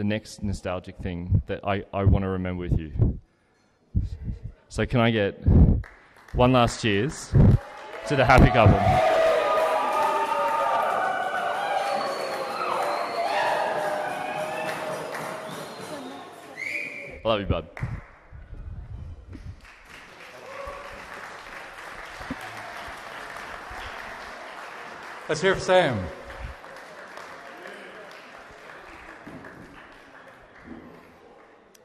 next nostalgic thing that I want to remember with you. So can I get one last cheers to the happy couple? I love you, bud. Let's hear for Sam.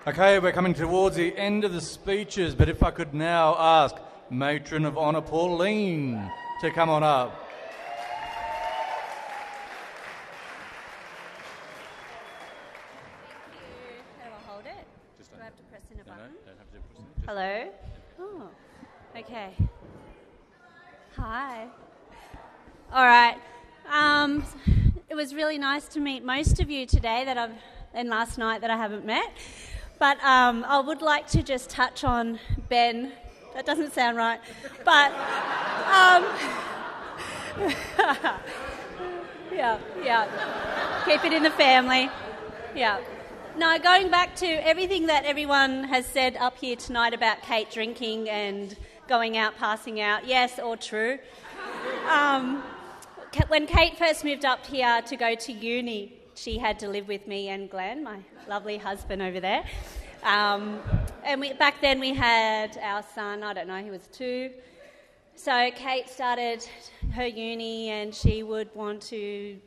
Okay, we're coming towards the end of the speeches, but if I could now ask Matron of Honour Pauline to come on up. Hello? Oh, okay. Hi. All right. It was really nice to meet most of you today and last night that I haven't met. But I would like to just touch on Ben. That doesn't sound right. But, yeah. Keep it in the family. Yeah. No, going back to everything that everyone has said up here tonight about Kate drinking and going out, passing out, yes, all true. When Kate first moved up here to go to uni, she had to live with me and Glenn, my lovely husband over there. And back then we had our son, I don't know, he was 2. So Kate started her uni and she would want to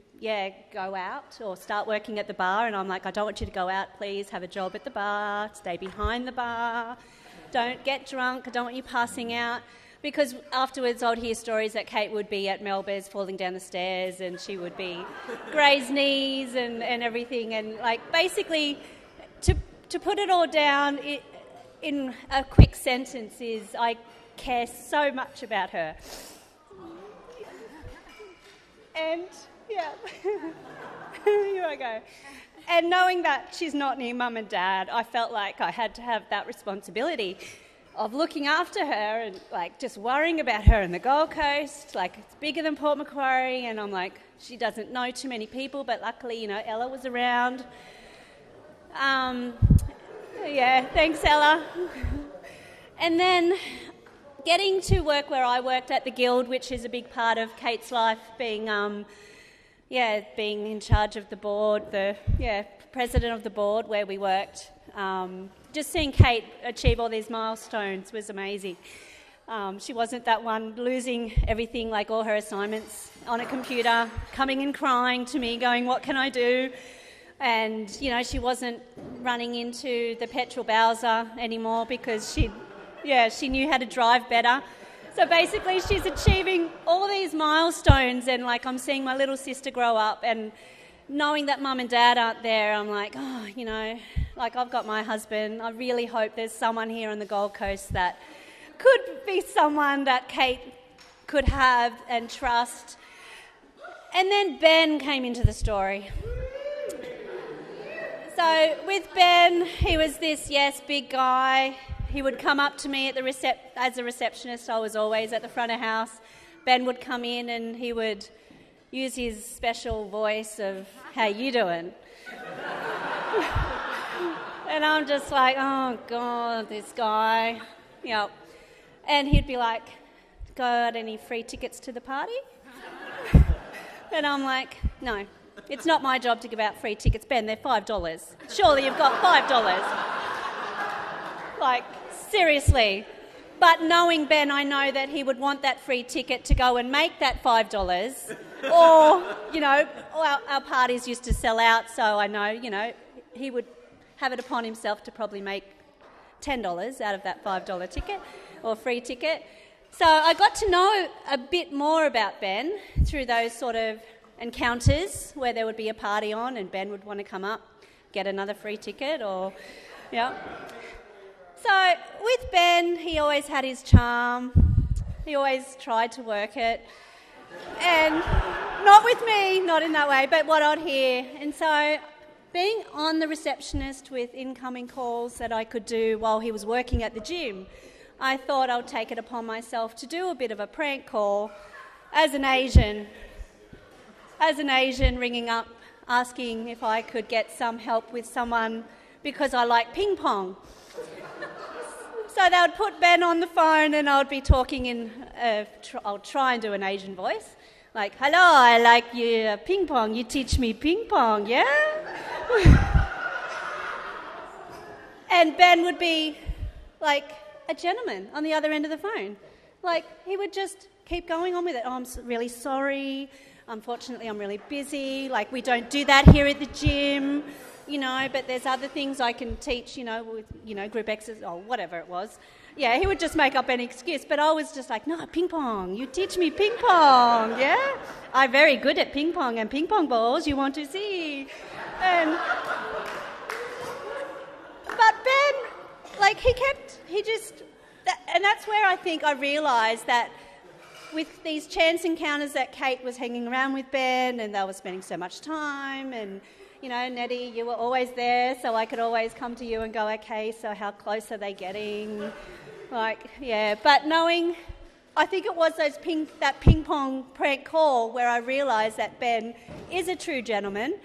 go out or start working at the bar, and I'm like, I don't want you to go out, please, have a job at the bar, stay behind the bar, don't get drunk, I don't want you passing out, because afterwards I'd hear stories that Kate would be at Melba's falling down the stairs and she would be grazed knees and everything, and like basically to put it all down in a quick sentence is I care so much about her. And yeah, here I go. And knowing that she's not near Mum and Dad, I felt like I had to have that responsibility of looking after her and like just worrying about her in the Gold Coast. Like, it's bigger than Port Macquarie, and I'm like, she doesn't know too many people, but luckily, Ella was around. Thanks, Ella. And then getting to work where I worked at the Guild, which is a big part of Kate's life, being in charge of the board, president of the board where we worked. Just seeing Kate achieve all these milestones was amazing. She wasn't that one losing everything, like all her assignments on a computer, coming and crying to me, going, what can I do? And, she wasn't running into the petrol Bowser anymore because she knew how to drive better. So basically she's achieving all these milestones, and like I'm seeing my little sister grow up, and knowing that Mum and Dad aren't there, I'm like, like I've got my husband. I really hope there's someone here on the Gold Coast that could be someone that Kate could have and trust. And then Ben came into the story. So So with Ben, he was this, big guy. He would come up to me at the as a receptionist. I was always at the front of house. Ben would come in and he would use his special voice of, "How you doing?" And I'm just like, oh, God, this guy. Yep. And he'd be like, "Got any free tickets to the party?" And I'm like, "No, it's not my job to give out free tickets. Ben, they're $5. Surely you've got $5. Like, seriously. But knowing Ben, I know that he would want that free ticket to go and make that $5. Or, our parties used to sell out, so I know, he would have it upon himself to probably make $10 out of that $5 ticket or free ticket. So I got to know a bit more about Ben through those sort of encounters where there would be a party on and Ben would want to come up, get another free ticket or, So with Ben, he always had his charm. He always tried to work it. And not with me, not in that way, but what I'd hear. And so being on the receptionist with incoming calls that I could do while he was working at the gym, I thought I would take it upon myself to do a bit of a prank call as an Asian ringing up, asking if I could get some help with someone because I like ping pong. So they would put Ben on the phone and I would be talking in, I'll try and do an Asian voice, like, "Hello, I like you ping pong, you teach me ping pong, yeah?" And Ben would be like a gentleman on the other end of the phone. Like, he would just keep going on with it. "Oh, I'm really sorry. Unfortunately, I'm really busy. Like, we don't do that here at the gym, but there's other things I can teach, with, group exercise," or whatever it was. Yeah, he would just make up any excuse. But I was just like, "No, ping pong. You teach me ping pong, yeah? I'm very good at ping pong and ping pong balls you want to see." But Ben, and that's where I think I realised that with these chance encounters that Kate was hanging around with Ben and they were spending so much time and, Nettie, you were always there, so I could always come to you and go, "Okay, so how close are they getting?" But knowing, I think it was that ping pong prank call where I realised that Ben is a true gentleman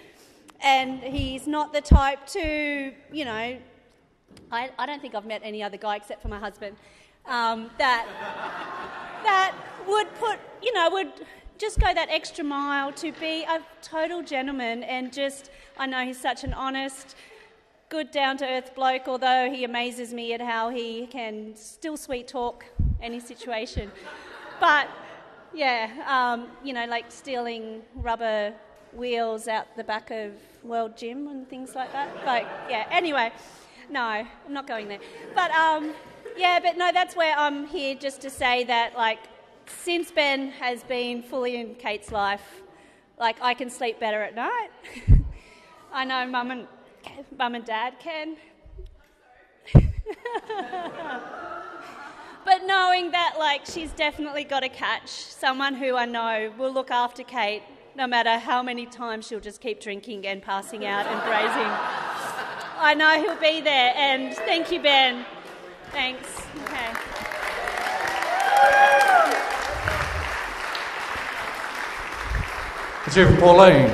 and he's not the type to, I don't think I've met any other guy except for my husband, that would would just go that extra mile to be a total gentleman and just, I know he's such an honest, good down-to-earth bloke, although he amazes me at how he can still sweet talk any situation. But, like stealing rubber wheels out the back of World Gym and things like that. Anyway, no, I'm not going there. But, that's where I'm here just to say that, since Ben has been fully in Kate's life, I can sleep better at night. I know Mum and Dad can. But knowing that, she's definitely got a catch, someone who I know will look after Kate no matter how many times she'll just keep drinking and passing out and grazing. I know he'll be there, and thank you, Ben. Thanks. Okay. Let's hear from Pauline.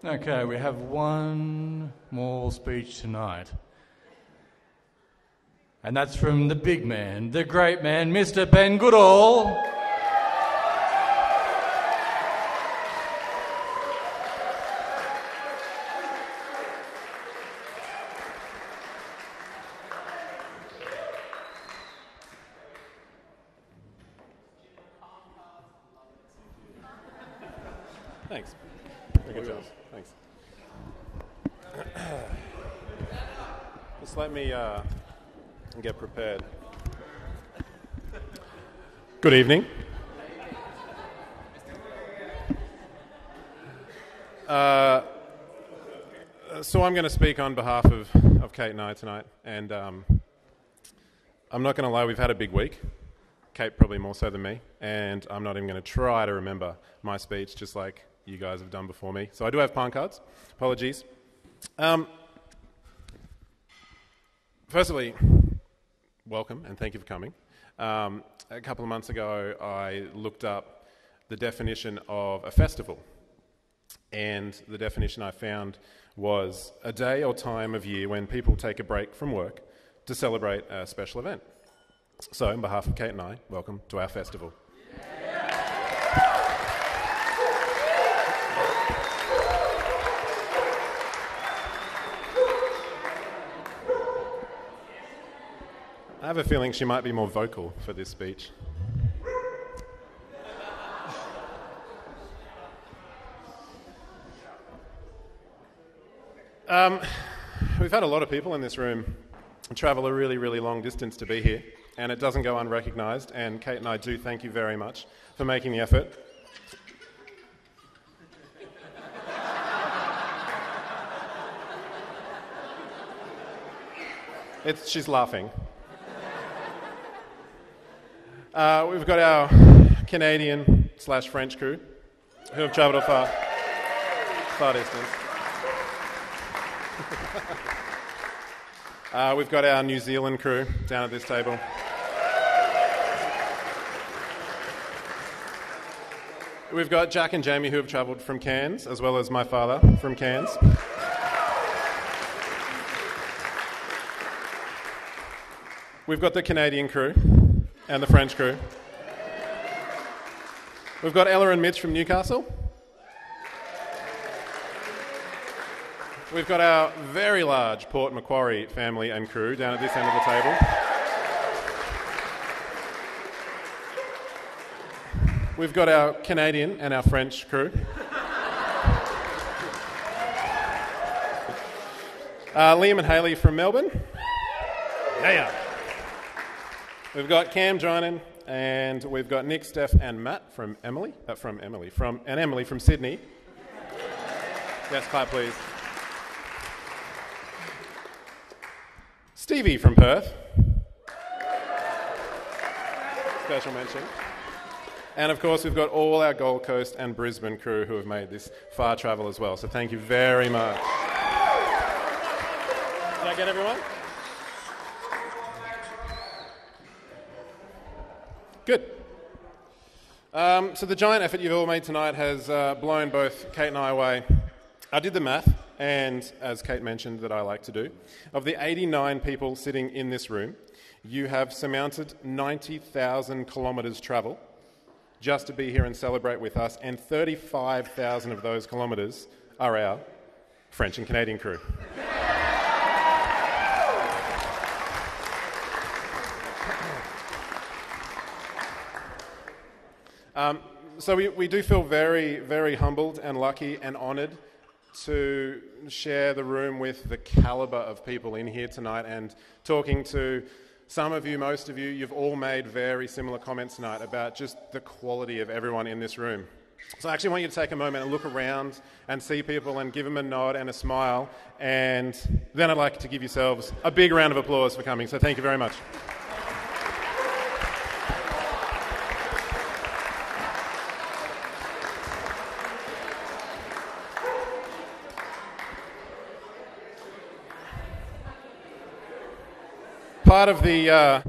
Okay, we have one more speech tonight. And that's from the big man, the great man, Mr. Ben Goodall. Thanks. Good job. Thanks. Just let me get prepared. Good evening. So I'm going to speak on behalf of Kate and I tonight, and I'm not going to lie, we've had a big week. Kate probably more so than me, and I'm not even going to try to remember my speech, just like you guys have done before me. So I do have palm cards. Apologies. Firstly, welcome, and thank you for coming. A couple of months ago, I looked up the definition of a festival, and the definition I found was a day or time of year when people take a break from work to celebrate a special event. So, on behalf of Kate and I, welcome to our festival. I have a feeling she might be more vocal for this speech. We've had a lot of people in this room travel a really, really long distance to be here, and it doesn't go unrecognised, and Kate and I do thank you very much for making the effort. She's laughing. We've got our Canadian/French crew who have travelled a far distance. We've got our New Zealand crew down at this table. We've got Jack and Jamie who have travelled from Cairns, as well as my father from Cairns. We've got the Canadian crew and the French crew. We've got Ella and Mitch from Newcastle. We've got our very large Port Macquarie family and crew down at this end of the table. We've got our Canadian and our French crew. Liam and Hayley from Melbourne. Yeah. We've got Cam joining, and we've got Nick, Steph, and Matt from Emily from Sydney. Yes, clap please. Stevie from Perth. Special mention. And of course, we've got all our Gold Coast and Brisbane crew who have made this far travel as well. So thank you very much. Did I get everyone? Good. So the giant effort you've all made tonight has blown both Kate and I away. I did the math, and as Kate mentioned that I like to do, of the 89 people sitting in this room, you have surmounted 90,000 kilometres travel just to be here and celebrate with us, and 35,000 of those kilometres are our French and Canadian crew. So we do feel very, very humbled and lucky and honoured to share the room with the calibre of people in here tonight, and talking to some of you, most of you, you've all made very similar comments tonight about just the quality of everyone in this room. So I actually want you to take a moment and look around and see people and give them a nod and a smile, and then I'd like to give yourselves a big round of applause for coming. So thank you very much. Part of the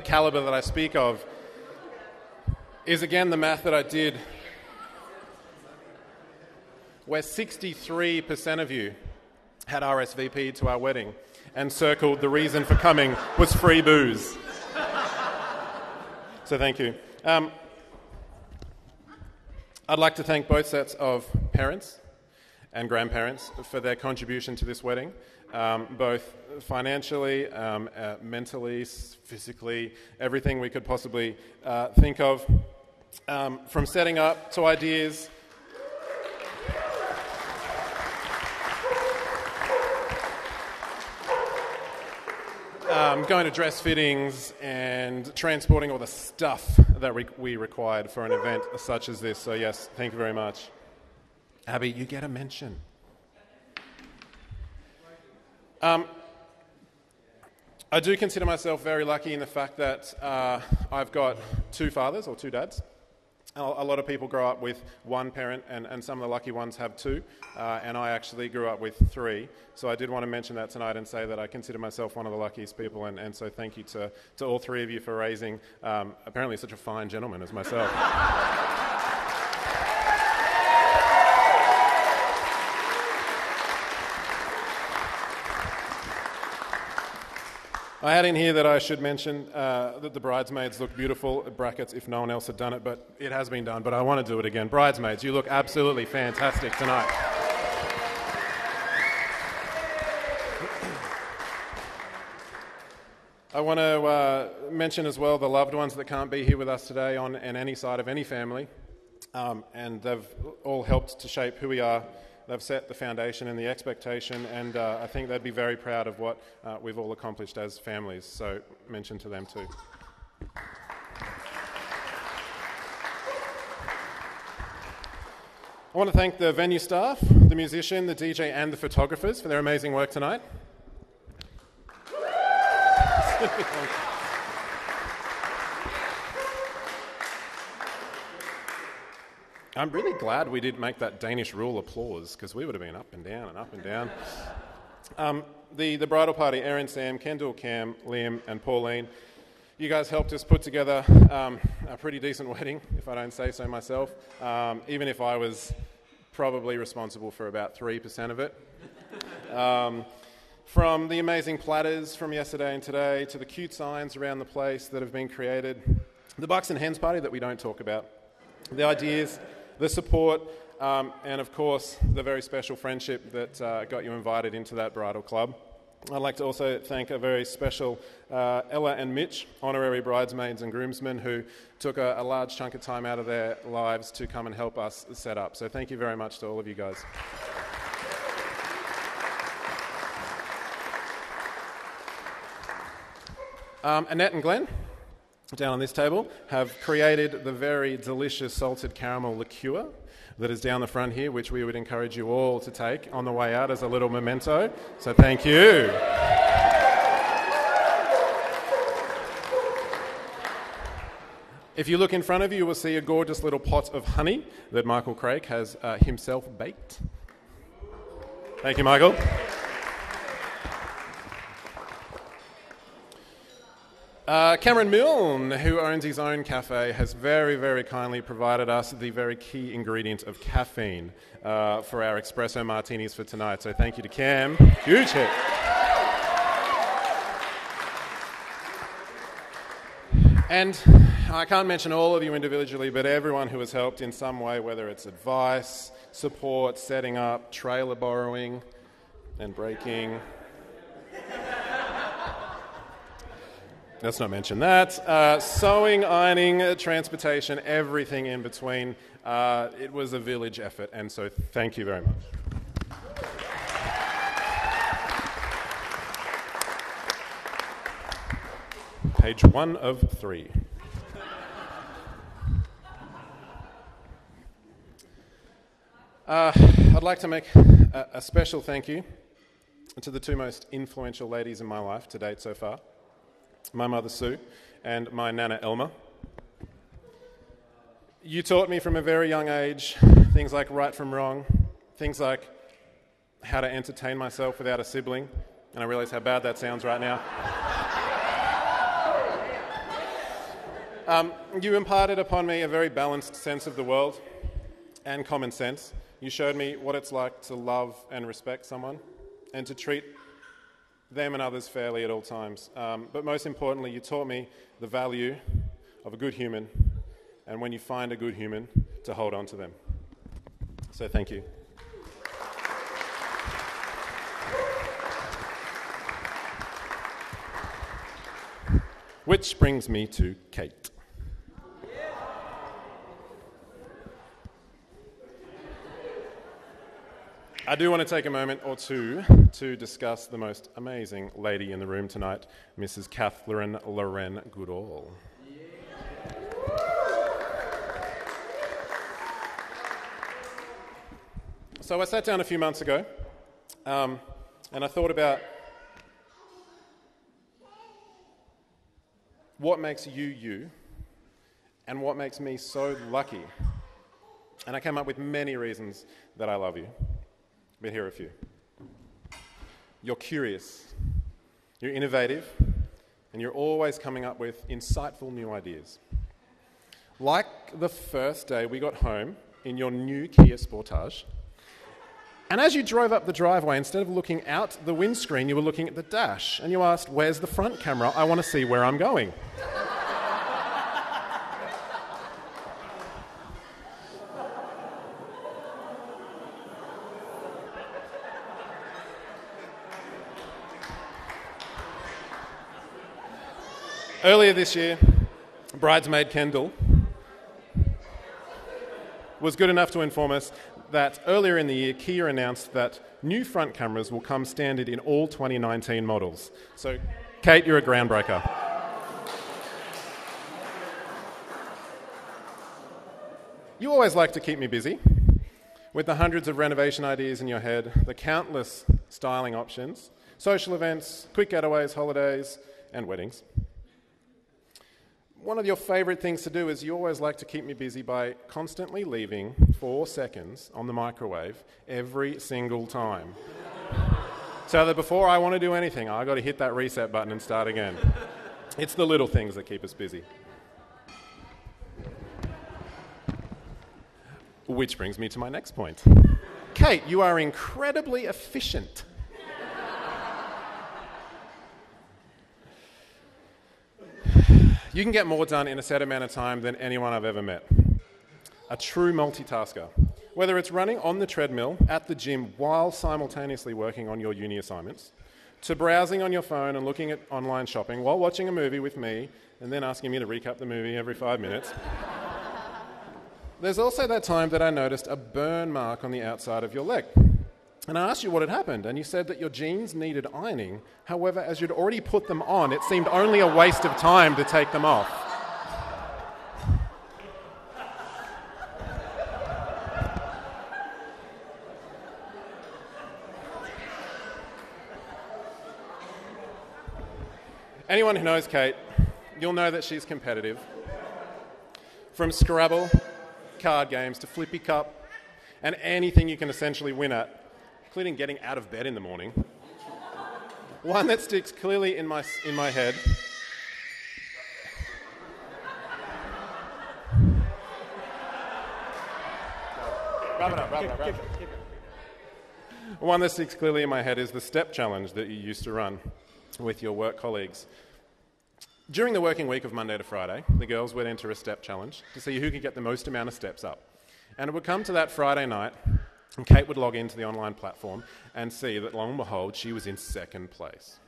calibre that I speak of is again the math that I did, where 63% of you had RSVP'd to our wedding and circled the reason for coming was free booze. So thank you. I'd like to thank both sets of parents and grandparents for their contribution to this wedding, both financially, mentally, physically, everything we could possibly think of, from setting up to ideas. Going to dress fittings and transporting all the stuff that we required for an event such as this. So yes, thank you very much. Abby, you get a mention. I do consider myself very lucky in the fact that I've got two fathers, or two dads. A lot of people grow up with one parent, and some of the lucky ones have two, and I actually grew up with three. So I did want to mention that tonight and say that I consider myself one of the luckiest people, and so thank you to all three of you for raising apparently such a fine gentleman as myself. I had in here that I should mention that the bridesmaids look beautiful, brackets if no one else had done it, but it has been done, but I want to do it again. Bridesmaids, you look absolutely fantastic tonight. I want to mention as well the loved ones that can't be here with us today on any side of any family, and they've all helped to shape who we are. They've set the foundation and the expectation, and I think they'd be very proud of what we've all accomplished as families, so mention to them too. I want to thank the venue staff, the musician, the DJ and the photographers for their amazing work tonight. I'm really glad we didn't make that Danish rule applause, because we would have been up and down and up and down. The bridal party, Erin, Sam, Kendall, Cam, Liam and Pauline, you guys helped us put together a pretty decent wedding, if I don't say so myself, even if I was probably responsible for about 3% of it. From the amazing platters from yesterday and today, to the cute signs around the place that have been created, the Bucks and Hens party that we don't talk about, the ideas, the support, and of course the very special friendship that got you invited into that bridal club. I'd like to also thank a very special Ella and Mitch, honorary bridesmaids and groomsmen, who took a large chunk of time out of their lives to come and help us set up. So thank you very much to all of you guys. Annette and Glenn, down on this table, have created the very delicious salted caramel liqueur that is down the front here, which we would encourage you all to take on the way out as a little memento. So thank you. If you look in front of you, you will see a gorgeous little pot of honey that Michael Craig has himself baked. Thank you, Michael. Cameron Milne, who owns his own cafe, has very, very kindly provided us the very key ingredient of caffeine for our espresso martinis for tonight. So thank you to Cam. Huge hit. And I can't mention all of you individually, but everyone who has helped in some way, whether it's advice, support, setting up, trailer borrowing and breaking. Let's not mention that. Sewing, ironing, transportation, everything in between. It was a village effort, and so thank you very much. Page 1 of 3. I'd like to make a special thank you to the two most influential ladies in my life to date so far. My mother Sue and my nana Elma. You taught me from a very young age things like right from wrong, things like how to entertain myself without a sibling, and I realise how bad that sounds right now. You imparted upon me a very balanced sense of the world and common sense. You showed me what it's like to love and respect someone and to treat them and others fairly at all times. But most importantly, you taught me the value of a good human, and when you find a good human, to hold on to them. So thank you. Which brings me to Kate. I do want to take a moment or two to discuss the most amazing lady in the room tonight, Mrs. Catherine Loren Goodall. So I sat down a few months ago and I thought about what makes you you and what makes me so lucky. And I came up with many reasons that I love you. But here are a few. You're curious, you're innovative, and you're always coming up with insightful new ideas. Like the first day we got home in your new Kia Sportage, and as you drove up the driveway, instead of looking out the windscreen, you were looking at the dash, and you asked, "Where's the front camera? I want to see where I'm going." Earlier this year, bridesmaid Kendall was good enough to inform us that earlier in the year, Kia announced that new front cameras will come standard in all 2019 models. So, Kate, you're a groundbreaker. You always like to keep me busy with the hundreds of renovation ideas in your head, the countless styling options, social events, quick getaways, holidays, and weddings. One of your favourite things to do is you always like to keep me busy by constantly leaving 4 seconds on the microwave every single time. So that before I want to do anything, I've got to hit that reset button and start again. It's the little things that keep us busy. Which brings me to my next point. Kate, you are incredibly efficient. You can get more done in a set amount of time than anyone I've ever met. A true multitasker. Whether it's running on the treadmill at the gym while simultaneously working on your uni assignments, to browsing on your phone and looking at online shopping while watching a movie with me and then asking me to recap the movie every 5 minutes. There's also that time that I noticed a burn mark on the outside of your leg. And I asked you what had happened, and you said that your jeans needed ironing. However, as you'd already put them on, it seemed only a waste of time to take them off. Anyone who knows Kate, you'll know that she's competitive. From Scrabble, card games, to Flippy Cup, and anything you can essentially win at, including getting out of bed in the morning. One that sticks clearly in my head. Wrap it up. One that sticks clearly in my head is the step challenge that you used to run with your work colleagues. During the working week of Monday to Friday, the girls would enter a step challenge to see who could get the most amount of steps up. And it would come to that Friday night, and Kate would log into the online platform and see that, lo and behold, she was in second place.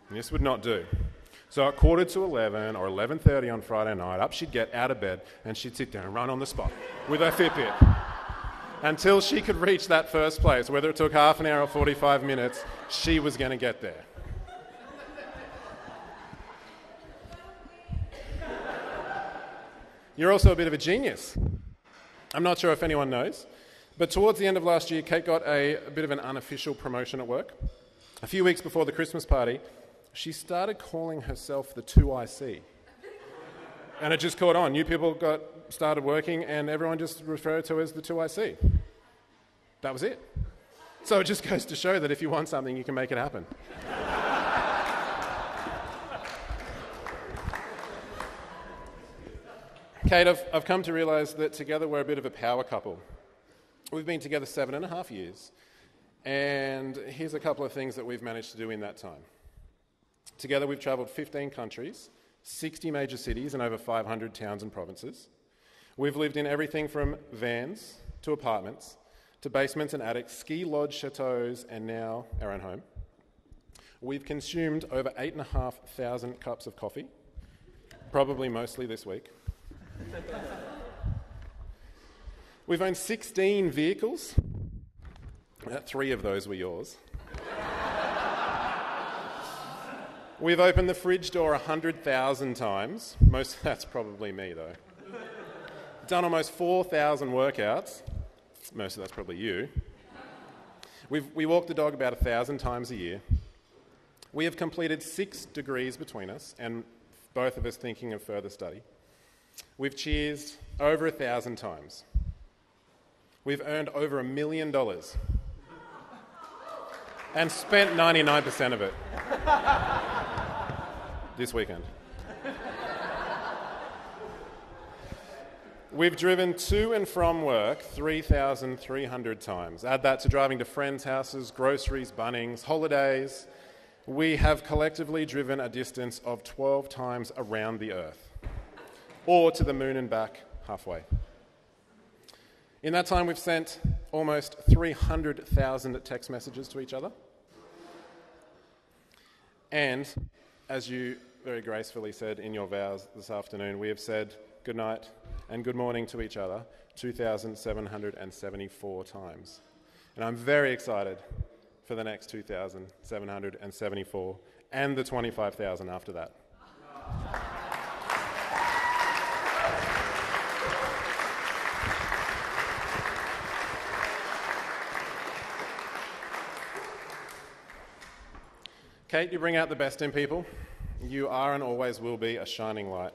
And this would not do. So at 11:15 or 11:30 on Friday night, up she'd get out of bed and she'd sit down and run on the spot with her Fitbit until she could reach that first place. Whether it took half an hour or 45 minutes, she was going to get there. You're also a bit of a genius. I'm not sure if anyone knows, but towards the end of last year, Kate got a bit of an unofficial promotion at work. A few weeks before the Christmas party, she started calling herself the 2IC. And it just caught on. New people started working and everyone just referred to her as the 2IC. That was it. So it just goes to show that if you want something, you can make it happen. Kate, I've come to realise that together we're a bit of a power couple. We've been together 7.5 years, and here's a couple of things that we've managed to do in that time. Together we've travelled 15 countries, 60 major cities, and over 500 towns and provinces. We've lived in everything from vans to apartments to basements and attics, ski lodge chateaus, and now our own home. We've consumed over 8,500 cups of coffee, probably mostly this week. We've owned 16 vehicles. 3 of those were yours. We've opened the fridge door 100,000 times. That's probably me, though. Done almost 4,000 workouts, most of that's probably you. We walk the dog about 1,000 times a year. We have completed 6 degrees between us, and both of us thinking of further study. We've cheersed over 1,000 times. We've earned over $1 million and spent 99% of it this weekend. We've driven to and from work 3,300 times. Add that to driving to friends' houses, groceries, Bunnings, holidays. We have collectively driven a distance of 12 times around the Earth, or to the moon and back halfway. In that time, we've sent almost 300,000 text messages to each other. And, as you very gracefully said in your vows this afternoon, we have said good night and good morning to each other 2,774 times. And I'm very excited for the next 2,774 and the 25,000 after that. Kate, you bring out the best in people. You are and always will be a shining light.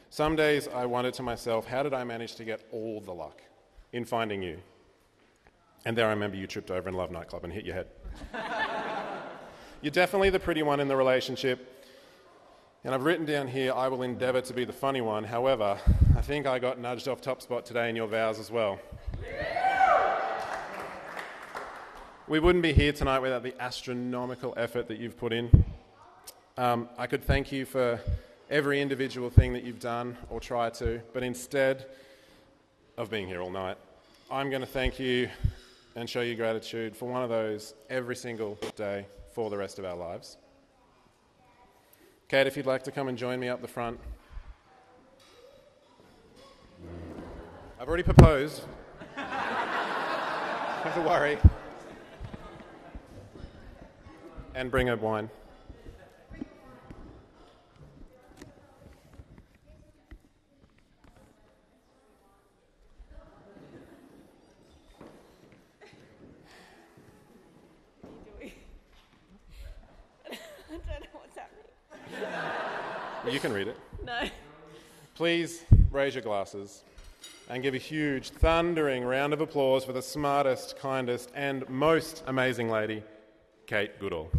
Some days I wonder to myself, how did I manage to get all the luck in finding you? And there I remember you tripped over in Love Nightclub and hit your head. You're definitely the pretty one in the relationship. And I've written down here, I will endeavour to be the funny one. However, I think I got nudged off top spot today in your vows as well. We wouldn't be here tonight without the astronomical effort that you've put in. I could thank you for every individual thing that you've done or tried to, but instead of being here all night, I'm going to thank you and show you gratitude for one of those every single day for the rest of our lives. Kate, if you'd like to come and join me up the front. I've already proposed. Don't have to worry. And bring a wine. You can read it. No. Please raise your glasses and give a huge, thundering round of applause for the smartest, kindest, and most amazing lady, Kate Goodall.